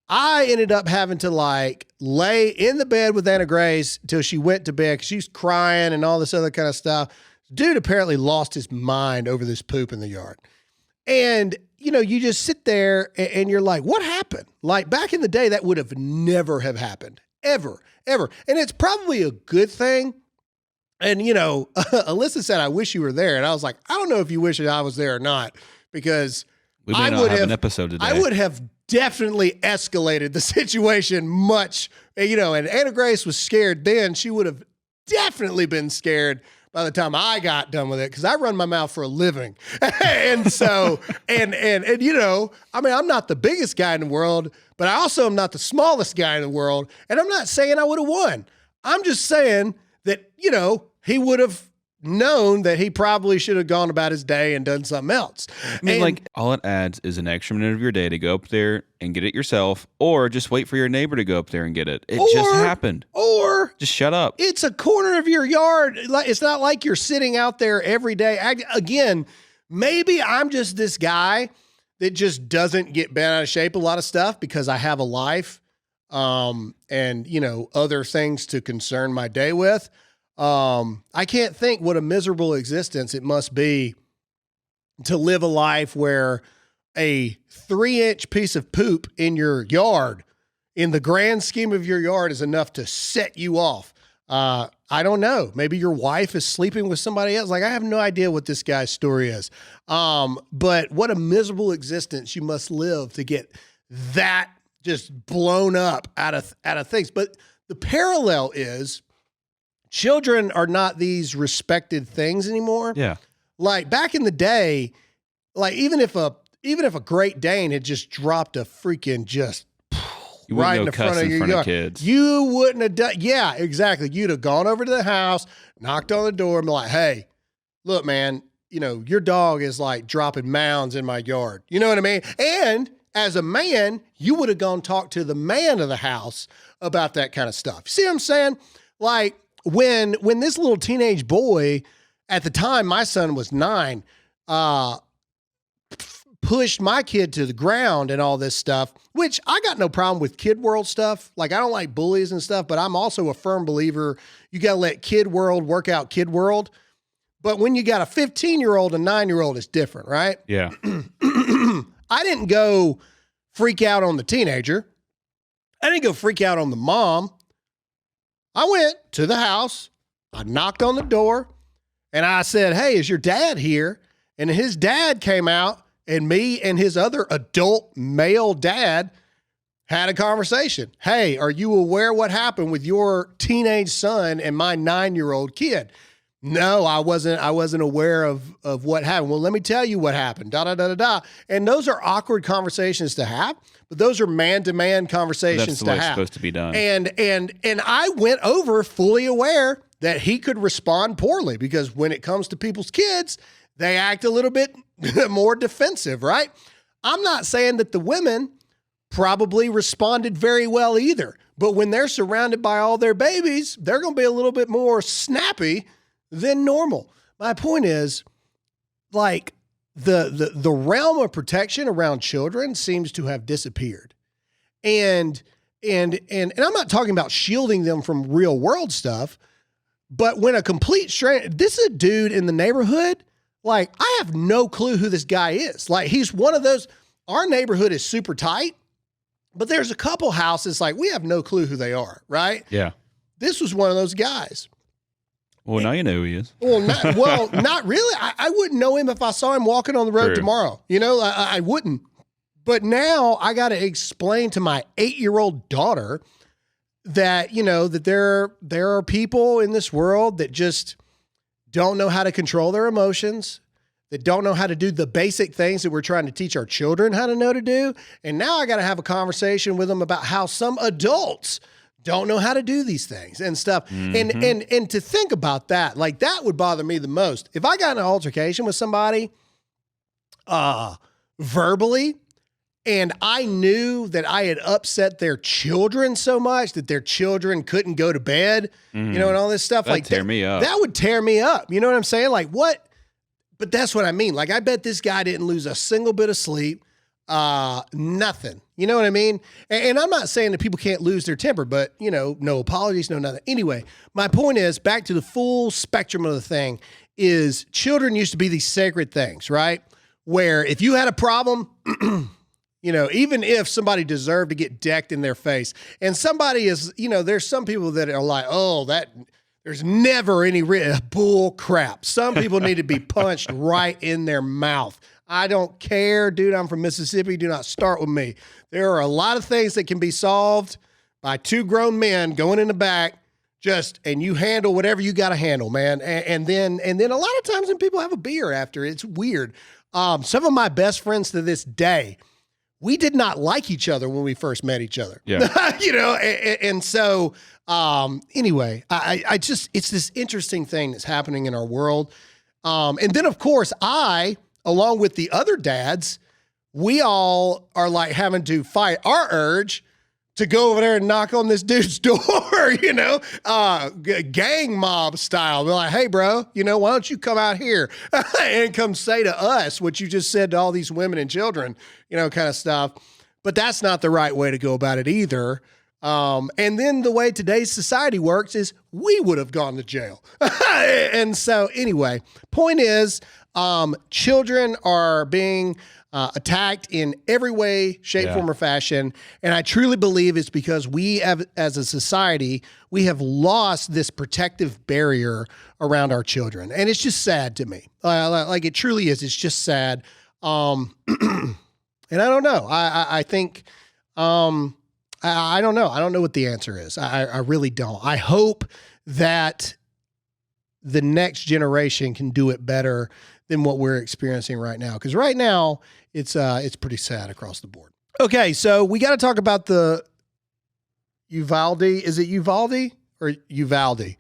S1: I ended up having to like lay in the bed with Anna Grace till she went to bed because she's crying and all this other kind of stuff. Dude apparently lost his mind over this poop in the yard. And, you know, you just sit there and you're like, what happened? Like, back in the day, that would have never have happened. Ever. And it's probably a good thing. And, you know, Alyssa said, I wish you were there. And I was like, I don't know if you wish I was there or not, because
S2: we may not have an episode today.
S1: I would have definitely escalated the situation much, you know, and Anna Grace was scared then. She would have definitely been scared by the time I got done with it, because I run my mouth for a living. And so, and you know, I mean, I'm not the biggest guy in the world, but I also am not the smallest guy in the world. And I'm not saying I would have won. I'm just saying that, you know, he would have known that he probably should have gone about his day and done something else.
S2: I mean, like, all it adds is an extra minute of your day to go up there and get it yourself, or just wait for your neighbor to go up there and get it. It just happened.
S1: Or
S2: just shut up.
S1: It's a corner of your yard. It's not like you're sitting out there every day. Again, maybe I'm just this guy that just doesn't get bent out of shape a lot of stuff because I have a life, and, you know, other things to concern my day with. I can't think what a miserable existence it must be to live a life where a 3-inch piece of poop in your yard, in the grand scheme of your yard, is enough to set you off. I don't know. Maybe your wife is sleeping with somebody else. Like, I have no idea what this guy's story is. But what a miserable existence you must live to get that just blown up out of things. But the parallel is, children are not these respected things anymore.
S2: Yeah.
S1: Like, back in the day, like, even if a Great Dane had just dropped a freaking just right in the front of your yard,
S2: kids,
S1: you wouldn't have done. Yeah, exactly. You'd have gone over to the house, knocked on the door, and be like, "Hey, look, man, you know, your dog is like dropping mounds in my yard." You know what I mean? And as a man, you would have gone talk to the man of the house about that kind of stuff. See what I'm saying? Like, when this little teenage boy, at the time my son was 9, pushed my kid to the ground and all this stuff, which I got no problem with kid world stuff. Like, I don't like bullies and stuff, but I'm also a firm believer you got to let kid world work out kid world. But when you got a 15-year-old and 9-year-old, it's different, right?
S2: Yeah.
S1: I didn't go freak out on the teenager. I didn't go freak out on the mom. I went to the house. I knocked on the door, And I said, hey, is your dad here? And his dad came out, and me and his other adult male dad had a conversation. Hey, are you aware what happened with your teenage son and my 9-year-old kid? No, I wasn't aware of what happened. Well, let me tell you what happened. Da da da da da. And those are awkward conversations to have, but those are man-to-man conversations
S2: That's the
S1: to
S2: way
S1: have.
S2: it's supposed to be done.
S1: And I went over fully aware that he could respond poorly, because when it comes to people's kids, they act a little bit more defensive, right? I'm not saying that the women probably responded very well either, but when they're surrounded by all their babies, they're going to be a little bit more snappy than normal. My point is, like, the realm of protection around children seems to have disappeared. And I'm not talking about shielding them from real world stuff, but when a complete stranger, this is a dude in the neighborhood, like, I have no clue who this guy is. Like, he's one of those, our neighborhood is super tight, but there's a couple houses, like, we have no clue who they are, right?
S2: Yeah.
S1: This was one of those guys.
S2: Well, now you know who he is.
S1: Well, not really. I wouldn't know him if I saw him walking on the road
S2: True.
S1: tomorrow. You know, I wouldn't. But now I got to explain to my 8-year-old daughter that, you know, that there are people in this world that just don't know how to control their emotions, that don't know how to do the basic things that we're trying to teach our children how to know to do. And now I got to have a conversation with them about how some adults don't know how to do these things and stuff. Mm-hmm. And to think about that, like, that would bother me the most. If I got in an altercation with somebody verbally, and I knew that I had upset their children so much that their children couldn't go to bed, you know, and all this stuff,
S2: That'd tear me up.
S1: That would tear me up. You know what I'm saying? Like, what? But that's what I mean. Like, I bet this guy didn't lose a single bit of sleep. Nothing. You know what I mean? And I'm not saying that people can't lose their temper, but, you know, no apologies, no nothing. Anyway, my point is, back to the full spectrum of the thing, is children used to be these sacred things, right? Where if you had a problem, you know, even if somebody deserved to get decked in their face, and somebody is, you know, there's some people that are like, oh, that there's never any bull crap. Some people need to be punched right in their mouth. I don't care, dude. I'm from Mississippi. Do not start with me. There are a lot of things that can be solved by two grown men going in the back, and you handle whatever you got to handle, man. And then a lot of times when people have a beer after, it's weird. Some of my best friends to this day, we did not like each other when we first met each other.
S2: Yeah.
S1: You know, and so anyway, I just, it's this interesting thing that's happening in our world. And then, of course, along with the other dads, we all are like having to fight our urge to go over there and knock on this dude's door, you know, gang mob style. We're like, hey, bro, you know, why don't you come out here and come say to us what you just said to all these women and children, you know, kind of stuff. But that's not the right way to go about it either. And then the way today's society works is we would have gone to jail. And so anyway, point is, children are being attacked in every way, shape, form, or fashion. And I truly believe it's because we have, as a society, we have lost this protective barrier around our children. And it's just sad to me. Like, it truly is. It's just sad. And I don't know. I think, I don't know. I don't know what the answer is. I really don't. I hope that the next generation can do it better than what we're experiencing right now. Because right now, it's pretty sad across the board. Okay, so we got to talk about the Uvalde. Is it Uvalde or Uvalde?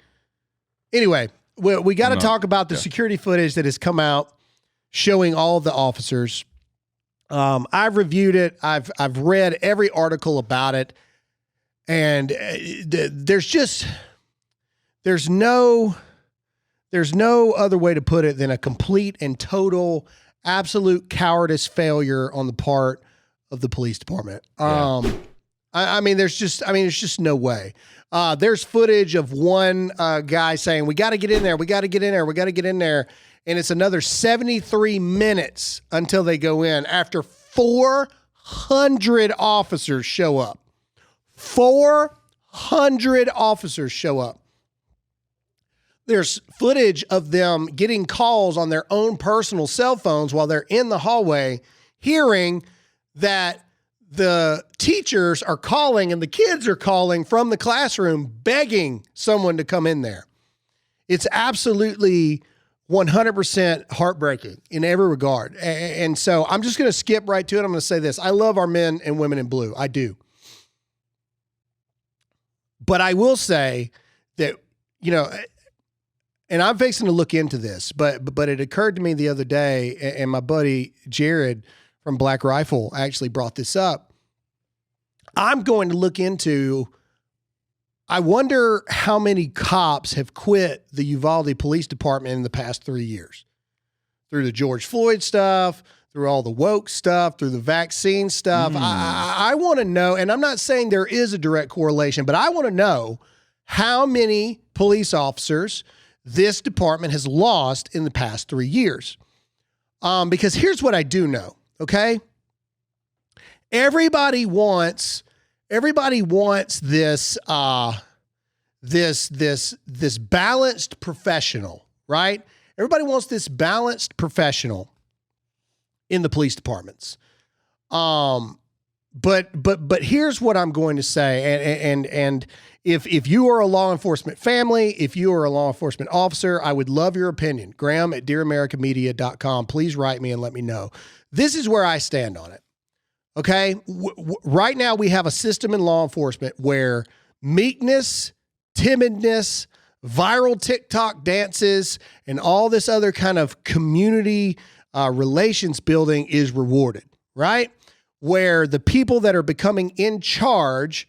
S1: Anyway, we got to talk about the security footage that has come out showing all of the officers. I've reviewed it. I've read every article about it, and there's no other way to put it than a complete and total, absolute cowardice failure on the part of the police department. I mean, there's just no way. There's footage of one guy saying, we got to get in there. We got to get in there. We got to get in there. And it's another 73 minutes until they go in after 400 officers show up. 400 officers show up. There's footage of them getting calls on their own personal cell phones while they're in the hallway, hearing that the teachers are calling and the kids are calling from the classroom, begging someone to come in there. It's absolutely 100% heartbreaking in every regard. And so I'm just going to skip right to it. I'm going to say this. I love our men and women in blue. I do. But I will say that, you know, and I'm fixing to look into this, but it occurred to me the other day, and my buddy Jared from Black Rifle actually brought this up. I'm going to look into, I wonder how many cops have quit the Uvalde Police Department in the past 3 years. Through the George Floyd stuff, through all the woke stuff, through the vaccine stuff. I want to know, and I'm not saying there is a direct correlation, but I want to know how many police officers this department has lost in the past 3 years. Because here's what I do know, okay? Everybody wants this this balanced professional, right? Everybody wants this balanced professional in the police departments. But here's what I'm going to say. And if you are a law enforcement family, if you are a law enforcement officer, I would love your opinion. Graham@dearamericamedia.com. Please write me and let me know. This is where I stand on it. Okay. Right now we have a system in law enforcement where meekness, timidness, viral TikTok dances, and all this other kind of community relations building is rewarded, right? Where the people that are becoming in charge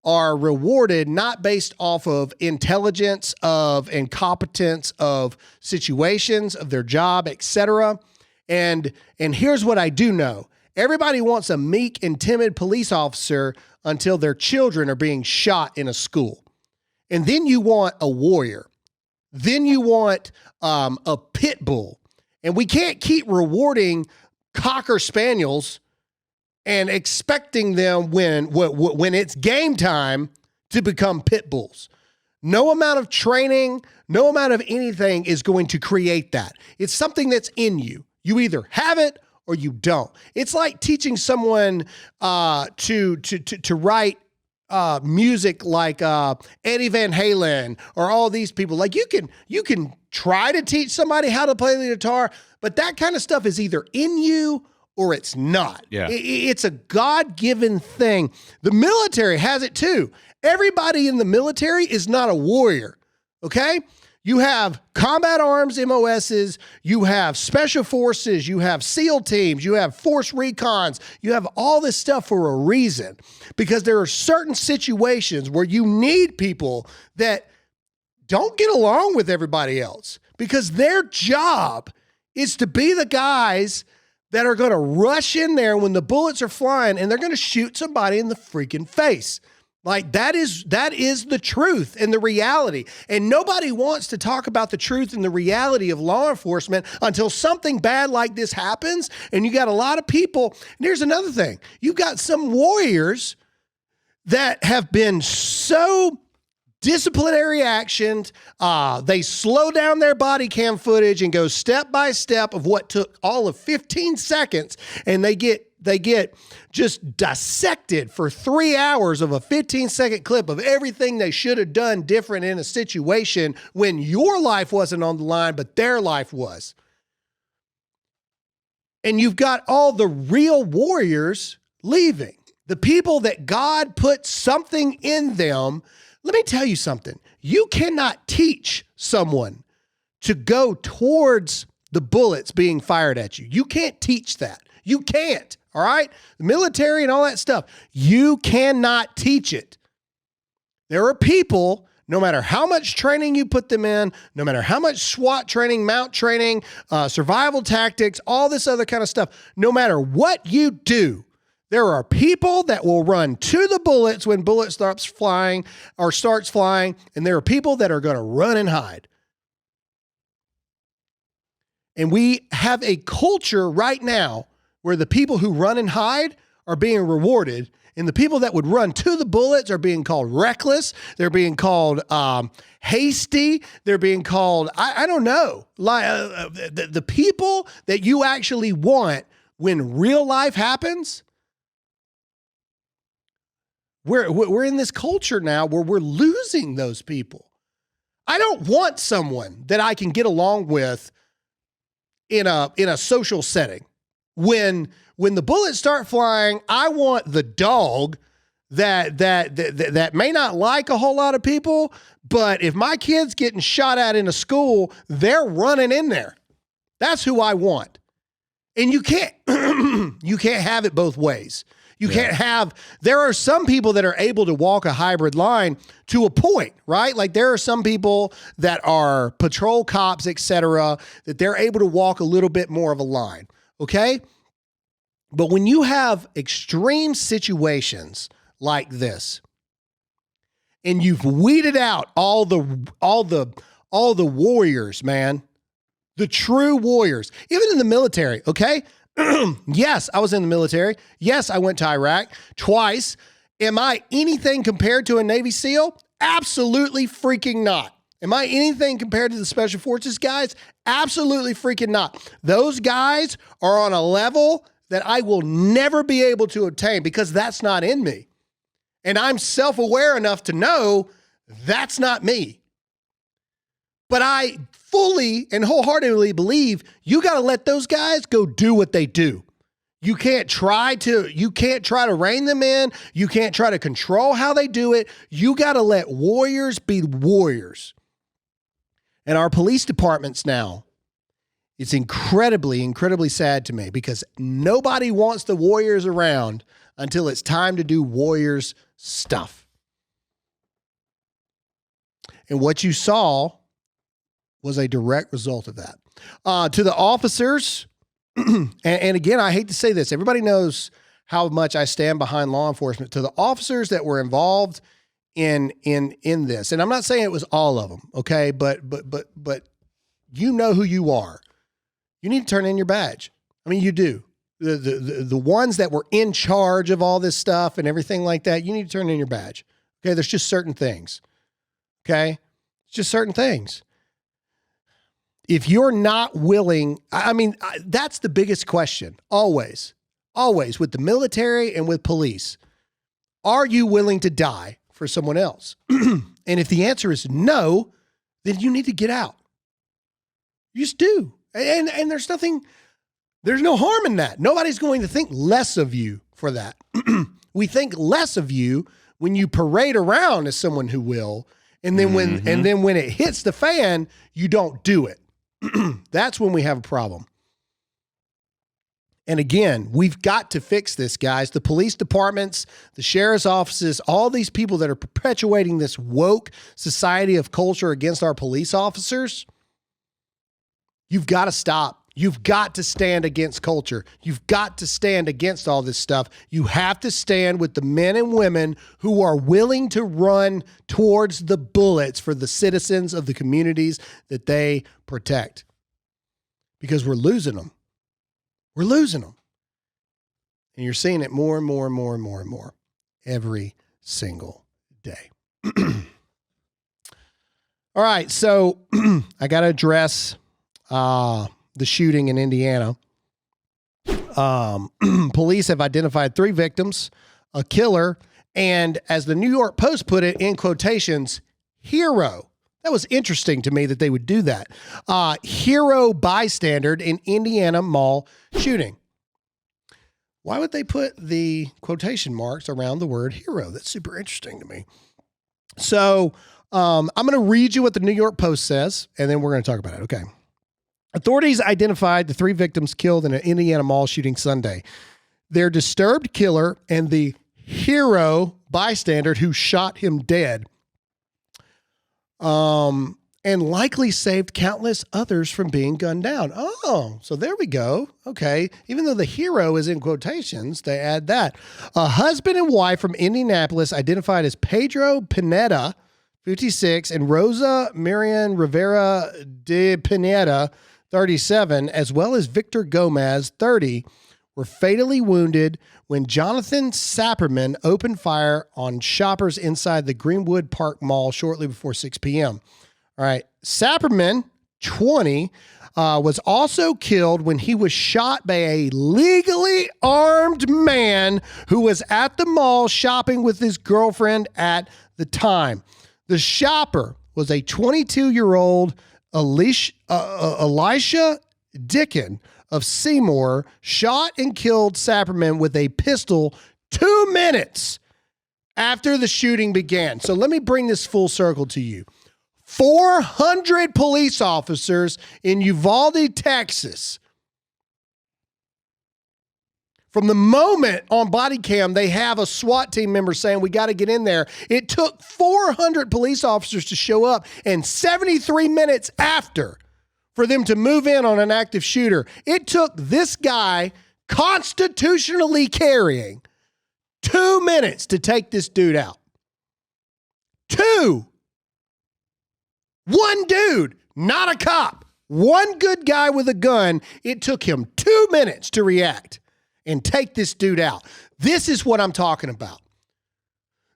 S1: are rewarded not based off of intelligence of and competence of situations of their job, etc. And here's what I do know. Everybody wants a meek and timid police officer until their children are being shot in a school. And then you want a warrior. Then you want a pit bull. And we can't keep rewarding Cocker Spaniels and expecting them when it's game time to become pit bulls. No amount of training, no amount of anything is going to create that. It's something that's in you. You either have it or you don't. It's like teaching someone to write music like Eddie Van Halen or all these people. Like you can try to teach somebody how to play the guitar, but that kind of stuff is either in you or it's not.
S2: Yeah.
S1: It's a God-given thing. The military has it too. Everybody in the military is not a warrior, okay? You have combat arms MOSs, you have special forces, you have SEAL teams, you have force recons, you have all this stuff for a reason. Because there are certain situations where you need people that don't get along with everybody else. Because their job is to be the guys that are going to rush in there when the bullets are flying and they're going to shoot somebody in the freaking face. Like that is the truth and the reality. And nobody wants to talk about the truth and the reality of law enforcement until something bad like this happens. And you got a lot of people. And here's another thing. You've got some warriors that have been so disciplinary actioned. They slow down their body cam footage and go step by step of what took all of 15 seconds. And they get just dissected for 3 hours of a 15-second clip of everything they should have done different in a situation when your life wasn't on the line, but their life was. And you've got all the real warriors leaving. The people that God put something in them. Let me tell you something. You cannot teach someone to go towards the bullets being fired at you. You can't teach that. You can't. All right? The military and all that stuff. You cannot teach it. There are people, no matter how much training you put them in, no matter how much SWAT training, mount training, survival tactics, all this other kind of stuff, no matter what you do, there are people that will run to the bullets when bullet starts flying, and there are people that are going to run and hide. And we have a culture right now where the people who run and hide are being rewarded, And the people that would run to the bullets are being called reckless. They're being called hasty. They're being called, I don't know, like the people that you actually want when real life happens. We're in this culture now where we're losing those people. I don't want someone that I can get along with in a social setting. When the bullets start flying, I want the dog that may not like a whole lot of people, but if my kid's getting shot at in a school, they're running in there. That's who I want. And you can't you can't have it both ways. You can't have, there are some people that are able to walk a hybrid line to a point, right? Like there are some people that are patrol cops, etc., that they're able to walk a little bit more of a line, okay? But when you have extreme situations like this, and you've weeded out all the warriors, man, the true warriors, even in the military, okay? Yes, I was in the military. Yes, I went to Iraq twice. Am I anything compared to a Navy SEAL? Absolutely freaking not. Am I anything compared to the Special Forces guys? Absolutely freaking not. Those guys are on a level that I will never be able to obtain because that's not in me. And I'm self-aware enough to know that's not me. But I fully and wholeheartedly believe you got to let those guys go do what they do. You can't try to rein them in. You can't try to control how they do it. You got to let warriors be warriors. And our police departments now, it's incredibly, incredibly sad to me because nobody wants the warriors around until it's time to do warriors stuff. And what you saw was a direct result of that. To the officers, and again, I hate to say this, everybody knows how much I stand behind law enforcement. To the officers that were involved in this, and I'm not saying it was all of them, okay, but you know who you are. You need to turn in your badge. I mean, you do. The ones that were in charge of all this stuff and everything like that, you need to turn in your badge. Okay, there's just certain things. Okay, it's just certain things. If you're not willing, I mean, that's the biggest question, always with the military and with police. Are you willing to die for someone else? And if the answer is no, then you need to get out. You just do. And there's no harm in that. Nobody's going to think less of you for that. We think less of you when you parade around as someone who will, and then when it hits the fan, you don't do it. That's when we have a problem. And again, we've got to fix this, guys. The police departments, the sheriff's offices, all these people that are perpetuating this woke society of culture against our police officers, you've got to stop. You've got to stand against culture. You've got to stand against all this stuff. You have to stand with the men and women who are willing to run towards the bullets for the citizens of the communities that they protect. Because we're losing them. We're losing them. And you're seeing it more and more and more and more and more every single day. All right, so I got to address the shooting in Indiana. Police have identified 3 victims, a killer, and as the New York Post put it, in quotations, hero. That was interesting to me that they would do that. Hero bystander in Indiana mall shooting. Why would they put the quotation marks around the word hero? That's super interesting to me. So I'm going to read you what the New York Post says, and then we're going to talk about it. Okay. Authorities identified the 3 victims killed in an Indiana mall shooting Sunday. Their disturbed killer and the hero bystander who shot him dead, and likely saved countless others from being gunned down. Oh, so there we go. Okay. Even though the hero is in quotations, they add that. A husband and wife from Indianapolis identified as Pedro Pineda, 56, and Rosa Marian Rivera de Pineda, 37, as well as Victor Gomez, 30, were fatally wounded when Jonathan Sapperman opened fire on shoppers inside the Greenwood Park Mall shortly before 6 p.m. All right. Sapperman, 20, was also killed when he was shot by a legally armed man who was at the mall shopping with his girlfriend at the time. The shopper was a 22-year-old Elisha Dickin of Seymour, shot and killed Sapperman with a pistol 2 minutes after the shooting began. So let me bring this full circle to you. 400 police officers in Uvalde, Texas. From the moment on body cam, they have a SWAT team member saying, we got to get in there. It took 400 police officers to show up, and 73 minutes after for them to move in on an active shooter. It took this guy constitutionally carrying 2 minutes to take this dude out. 2. One dude, not a cop. One good guy with a gun. It took him 2 minutes to react and take this dude out. This is what I'm talking about.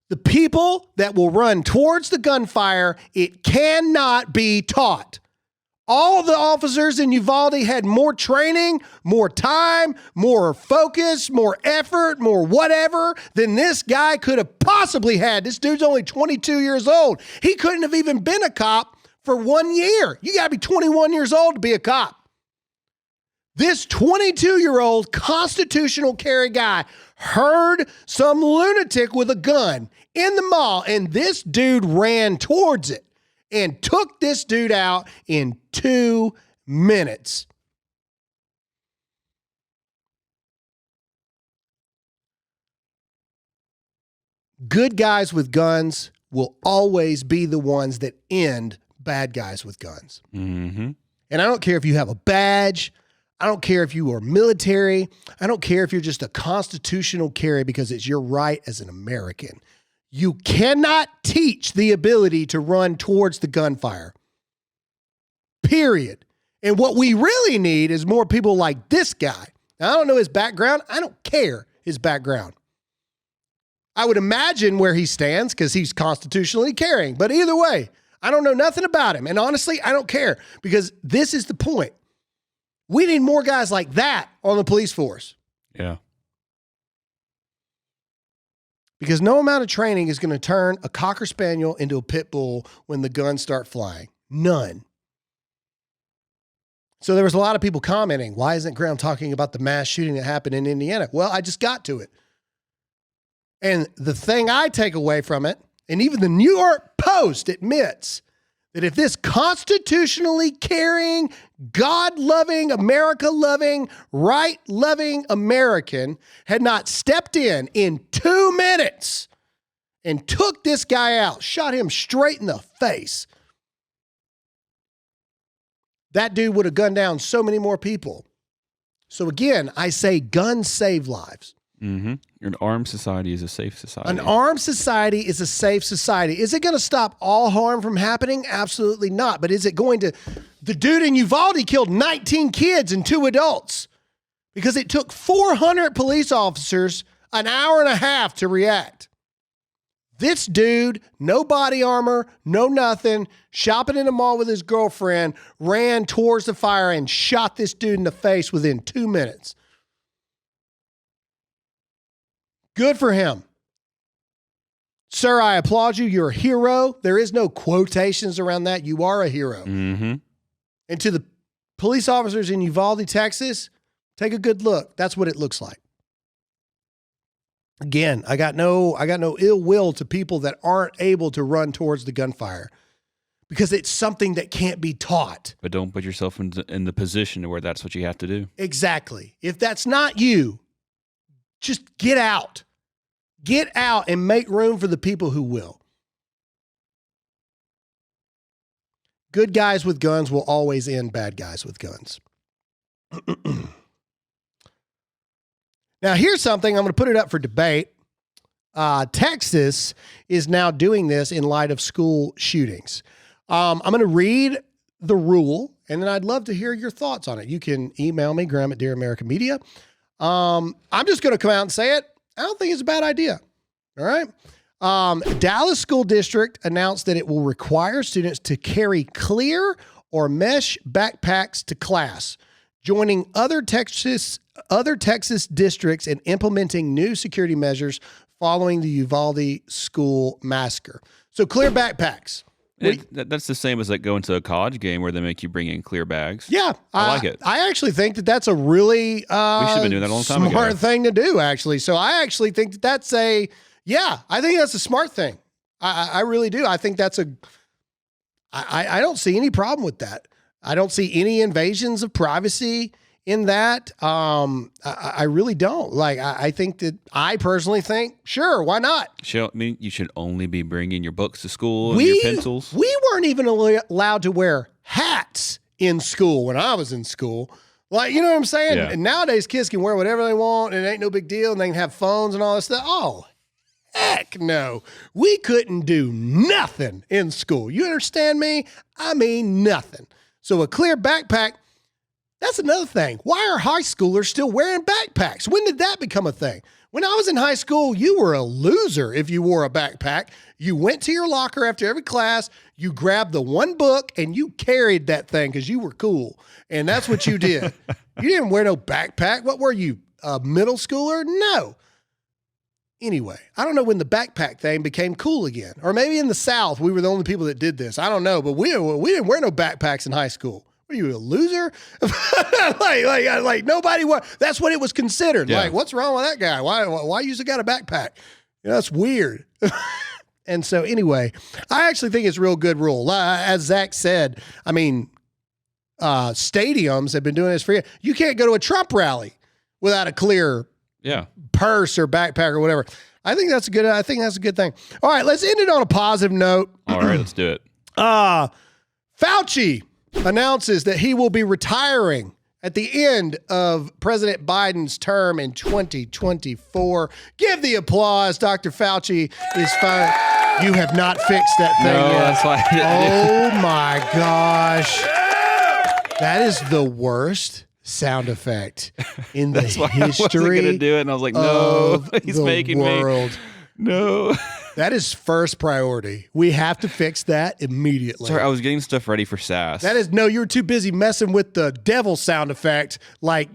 S1: The people that will run towards the gunfire, it cannot be taught. All the officers in Uvalde had more training, more time, more focus, more effort, more whatever than this guy could have possibly had. This dude's only 22 years old. He couldn't have even been a cop for 1 year. You got to be 21 years old to be a cop. This 22-year-old constitutional carry guy heard some lunatic with a gun in the mall, and this dude ran towards it and took this dude out in 2 minutes. Good guys with guns will always be the ones that end bad guys with guns.
S2: Mm-hmm.
S1: And I don't care if you have a badge. I don't care if you are military. I don't care if you're just a constitutional carry because it's your right as an American. You cannot teach the ability to run towards the gunfire. Period. And what we really need is more people like this guy. Now, I don't know his background. I don't care his background. I would imagine where he stands because he's constitutionally carrying. But either way, I don't know nothing about him. And honestly, I don't care because this is the point. We need more guys like that on the police force.
S2: Yeah.
S1: Because no amount of training is going to turn a Cocker Spaniel into a pit bull when the guns start flying. None. So there was a lot of people commenting, why isn't Graham talking about the mass shooting that happened in Indiana? Well, I just got to it. And the thing I take away from it, and even the New York Post admits that if this constitutionally caring, God-loving, America-loving, right-loving American had not stepped in 2 minutes and took this guy out, shot him straight in the face, that dude would have gunned down so many more people. So again, I say guns save lives.
S2: Mm-hmm. An armed society is a safe society.
S1: An armed society is a safe society. Is it going to stop all harm from happening? Absolutely not. But is it going to? The dude in Uvalde killed 19 kids and 2 adults because it took 400 police officers an hour and a half to react. This dude, no body armor, no nothing, shopping in a mall with his girlfriend, ran towards the fire and shot this dude in the face within 2 minutes. Good for him. Sir, I applaud you. You're a hero. There is no quotations around that. You are a hero.
S2: Mm-hmm.
S1: And to the police officers in Uvalde, Texas, take a good look. That's what it looks like. Again, I got no ill will to people that aren't able to run towards the gunfire because it's something that can't be taught.
S2: But don't put yourself in the position where that's what you have to do.
S1: Exactly. If that's not you, just get out. Get out and make room for the people who will. Good guys with guns will always end bad guys with guns. Now, here's something. I'm going to put it up for debate. Texas is now doing this in light of school shootings. I'm going to read the rule, and then I'd love to hear your thoughts on it. You can email me, Graham at Dear America Media. I'm just going to come out and say it. I don't think it's a bad idea. All right. Dallas School District announced that it will require students to carry clear or mesh backpacks to class, joining other Texas districts in implementing new security measures following the Uvalde school massacre. So clear backpacks.
S2: That's the same as like going to a college game where they make you bring in clear bags.
S1: Yeah.
S2: I like it.
S1: I actually think that that's a really
S2: We should have been doing that a long time ago.
S1: smart thing to do, actually. So I actually think that that's I think that's a smart thing. I really do. I think that's I don't see any problem with that. I don't see any invasions of privacy in that. I really don't. Like, I think that I personally think, sure, why not?
S2: You should only be bringing your books to school and your pencils.
S1: We weren't even allowed to wear hats in school when I was in school. Like, you know what I'm saying?
S2: Yeah.
S1: And nowadays, kids can wear whatever they want, and it ain't no big deal, and they can have phones and all this stuff. Oh, heck no. We couldn't do nothing in school. You understand me? I mean, nothing. So a clear backpack, that's another thing. Why are high schoolers still wearing backpacks? When did that become a thing? When I was in high school, you were a loser if you wore a backpack. You went to your locker after every class, you grabbed the one book, and you carried that thing because you were cool. And that's what you did. You didn't wear no backpack. What were you, a middle schooler? No. Anyway, I don't know when the backpack thing became cool again. Or maybe in the South, we were the only people that did this. I don't know, but we didn't wear no backpacks in high school. Are you a loser? like nobody wore. That's what it was considered.
S2: Yeah.
S1: Like, what's wrong with that guy? Why you got a backpack? You know, that's weird. And so anyway, I actually think it's a real good rule. As Zach said, I mean, stadiums have been doing this for years. You can't go to a Trump rally without a clear purse or backpack or whatever. I think that's a good thing. All right, let's end it on a positive note.
S2: All right, let's do it.
S1: Fauci announces that he will be retiring at the end of President Biden's term in 2024. Give the applause. Dr. Fauci is fine. You have not fixed that thing
S2: No,
S1: yet.
S2: that's why I didn't.
S1: Oh my gosh. That is the worst sound effect in the
S2: That's why I wasn't
S1: history
S2: gonna do it, and I was like, no,
S1: of
S2: he's
S1: the
S2: making
S1: world.
S2: me. No.
S1: That is first priority. We have to fix that immediately.
S2: Sorry, I was getting stuff ready for SAS.
S1: You were too busy messing with the devil sound effect, like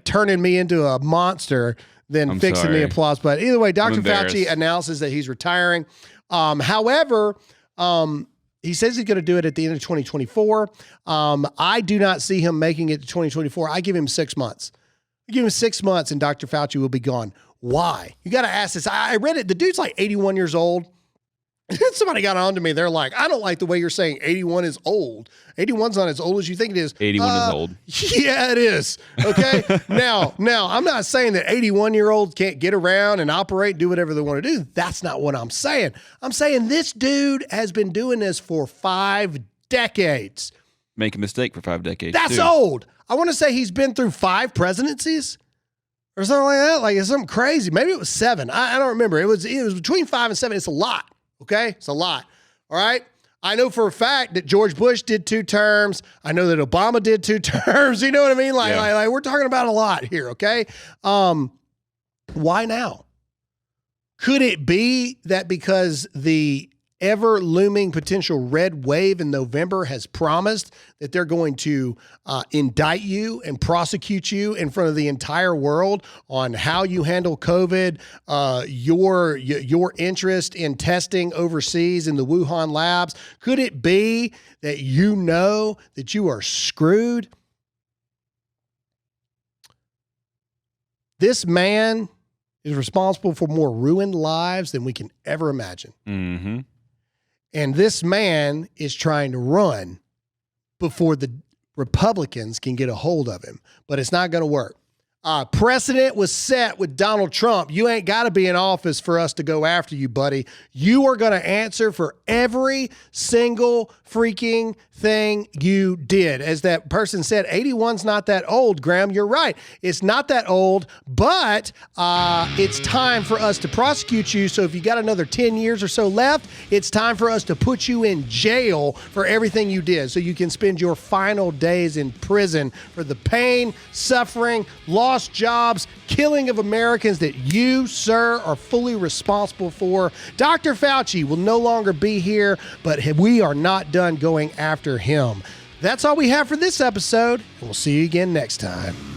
S1: turning me into a monster than
S2: I'm
S1: fixing the
S2: sorry.
S1: applause button. Either way, Dr.
S2: embarrassed.
S1: Fauci announces that he's retiring. However, he says he's going to do it at the end of 2024. I do not see him making it to 2024. I give him 6 months. I give him 6 months and Dr. Fauci will be gone. Why? You got to ask this. I read it. The dude's like 81 years old. Somebody got on to me. They're like, I don't like the way you're saying 81 is old. 81's not as old as you think it is.
S2: 81 is old.
S1: Yeah, it is. Okay. now, I'm not saying that 81-year-olds can't get around and operate, do whatever they want to do. That's not what I'm saying. I'm saying this dude has been doing this for 5 decades.
S2: Make a mistake for 5 decades.
S1: That's
S2: too.
S1: old. I want to say he's been through 5 presidencies or something like that. Like, it's something crazy. Maybe it was 7. I don't remember. It was between 5 and 7. It's a lot. Okay? It's a lot. All right? I know for a fact that George Bush did 2 terms. I know that Obama did 2 terms. You know what I mean? Like we're talking about a lot here, okay? Why now? Could it be that because the ever looming potential red wave in November has promised that they're going to indict you and prosecute you in front of the entire world on how you handle COVID, your interest in testing overseas in the Wuhan labs? Could it be that you know that you are screwed? This man is responsible for more ruined lives than we can ever imagine.
S2: Mm-hmm.
S1: And this man is trying to run before the Republicans can get a hold of him. But it's not going to work. Precedent was set with Donald Trump. You ain't got to be in office for us to go after you, buddy. You are going to answer for every single freaking thing you did. As that person said, 81's not that old, Graham. You're right. It's not that old, but it's time for us to prosecute you. So if you got another 10 years or so left, it's time for us to put you in jail for everything you did so you can spend your final days in prison for the pain, suffering, loss lost jobs, killing of Americans that you, sir, are fully responsible for. Dr. Fauci will no longer be here, but we are not done going after him. That's all we have for this episode, and we'll see you again next time.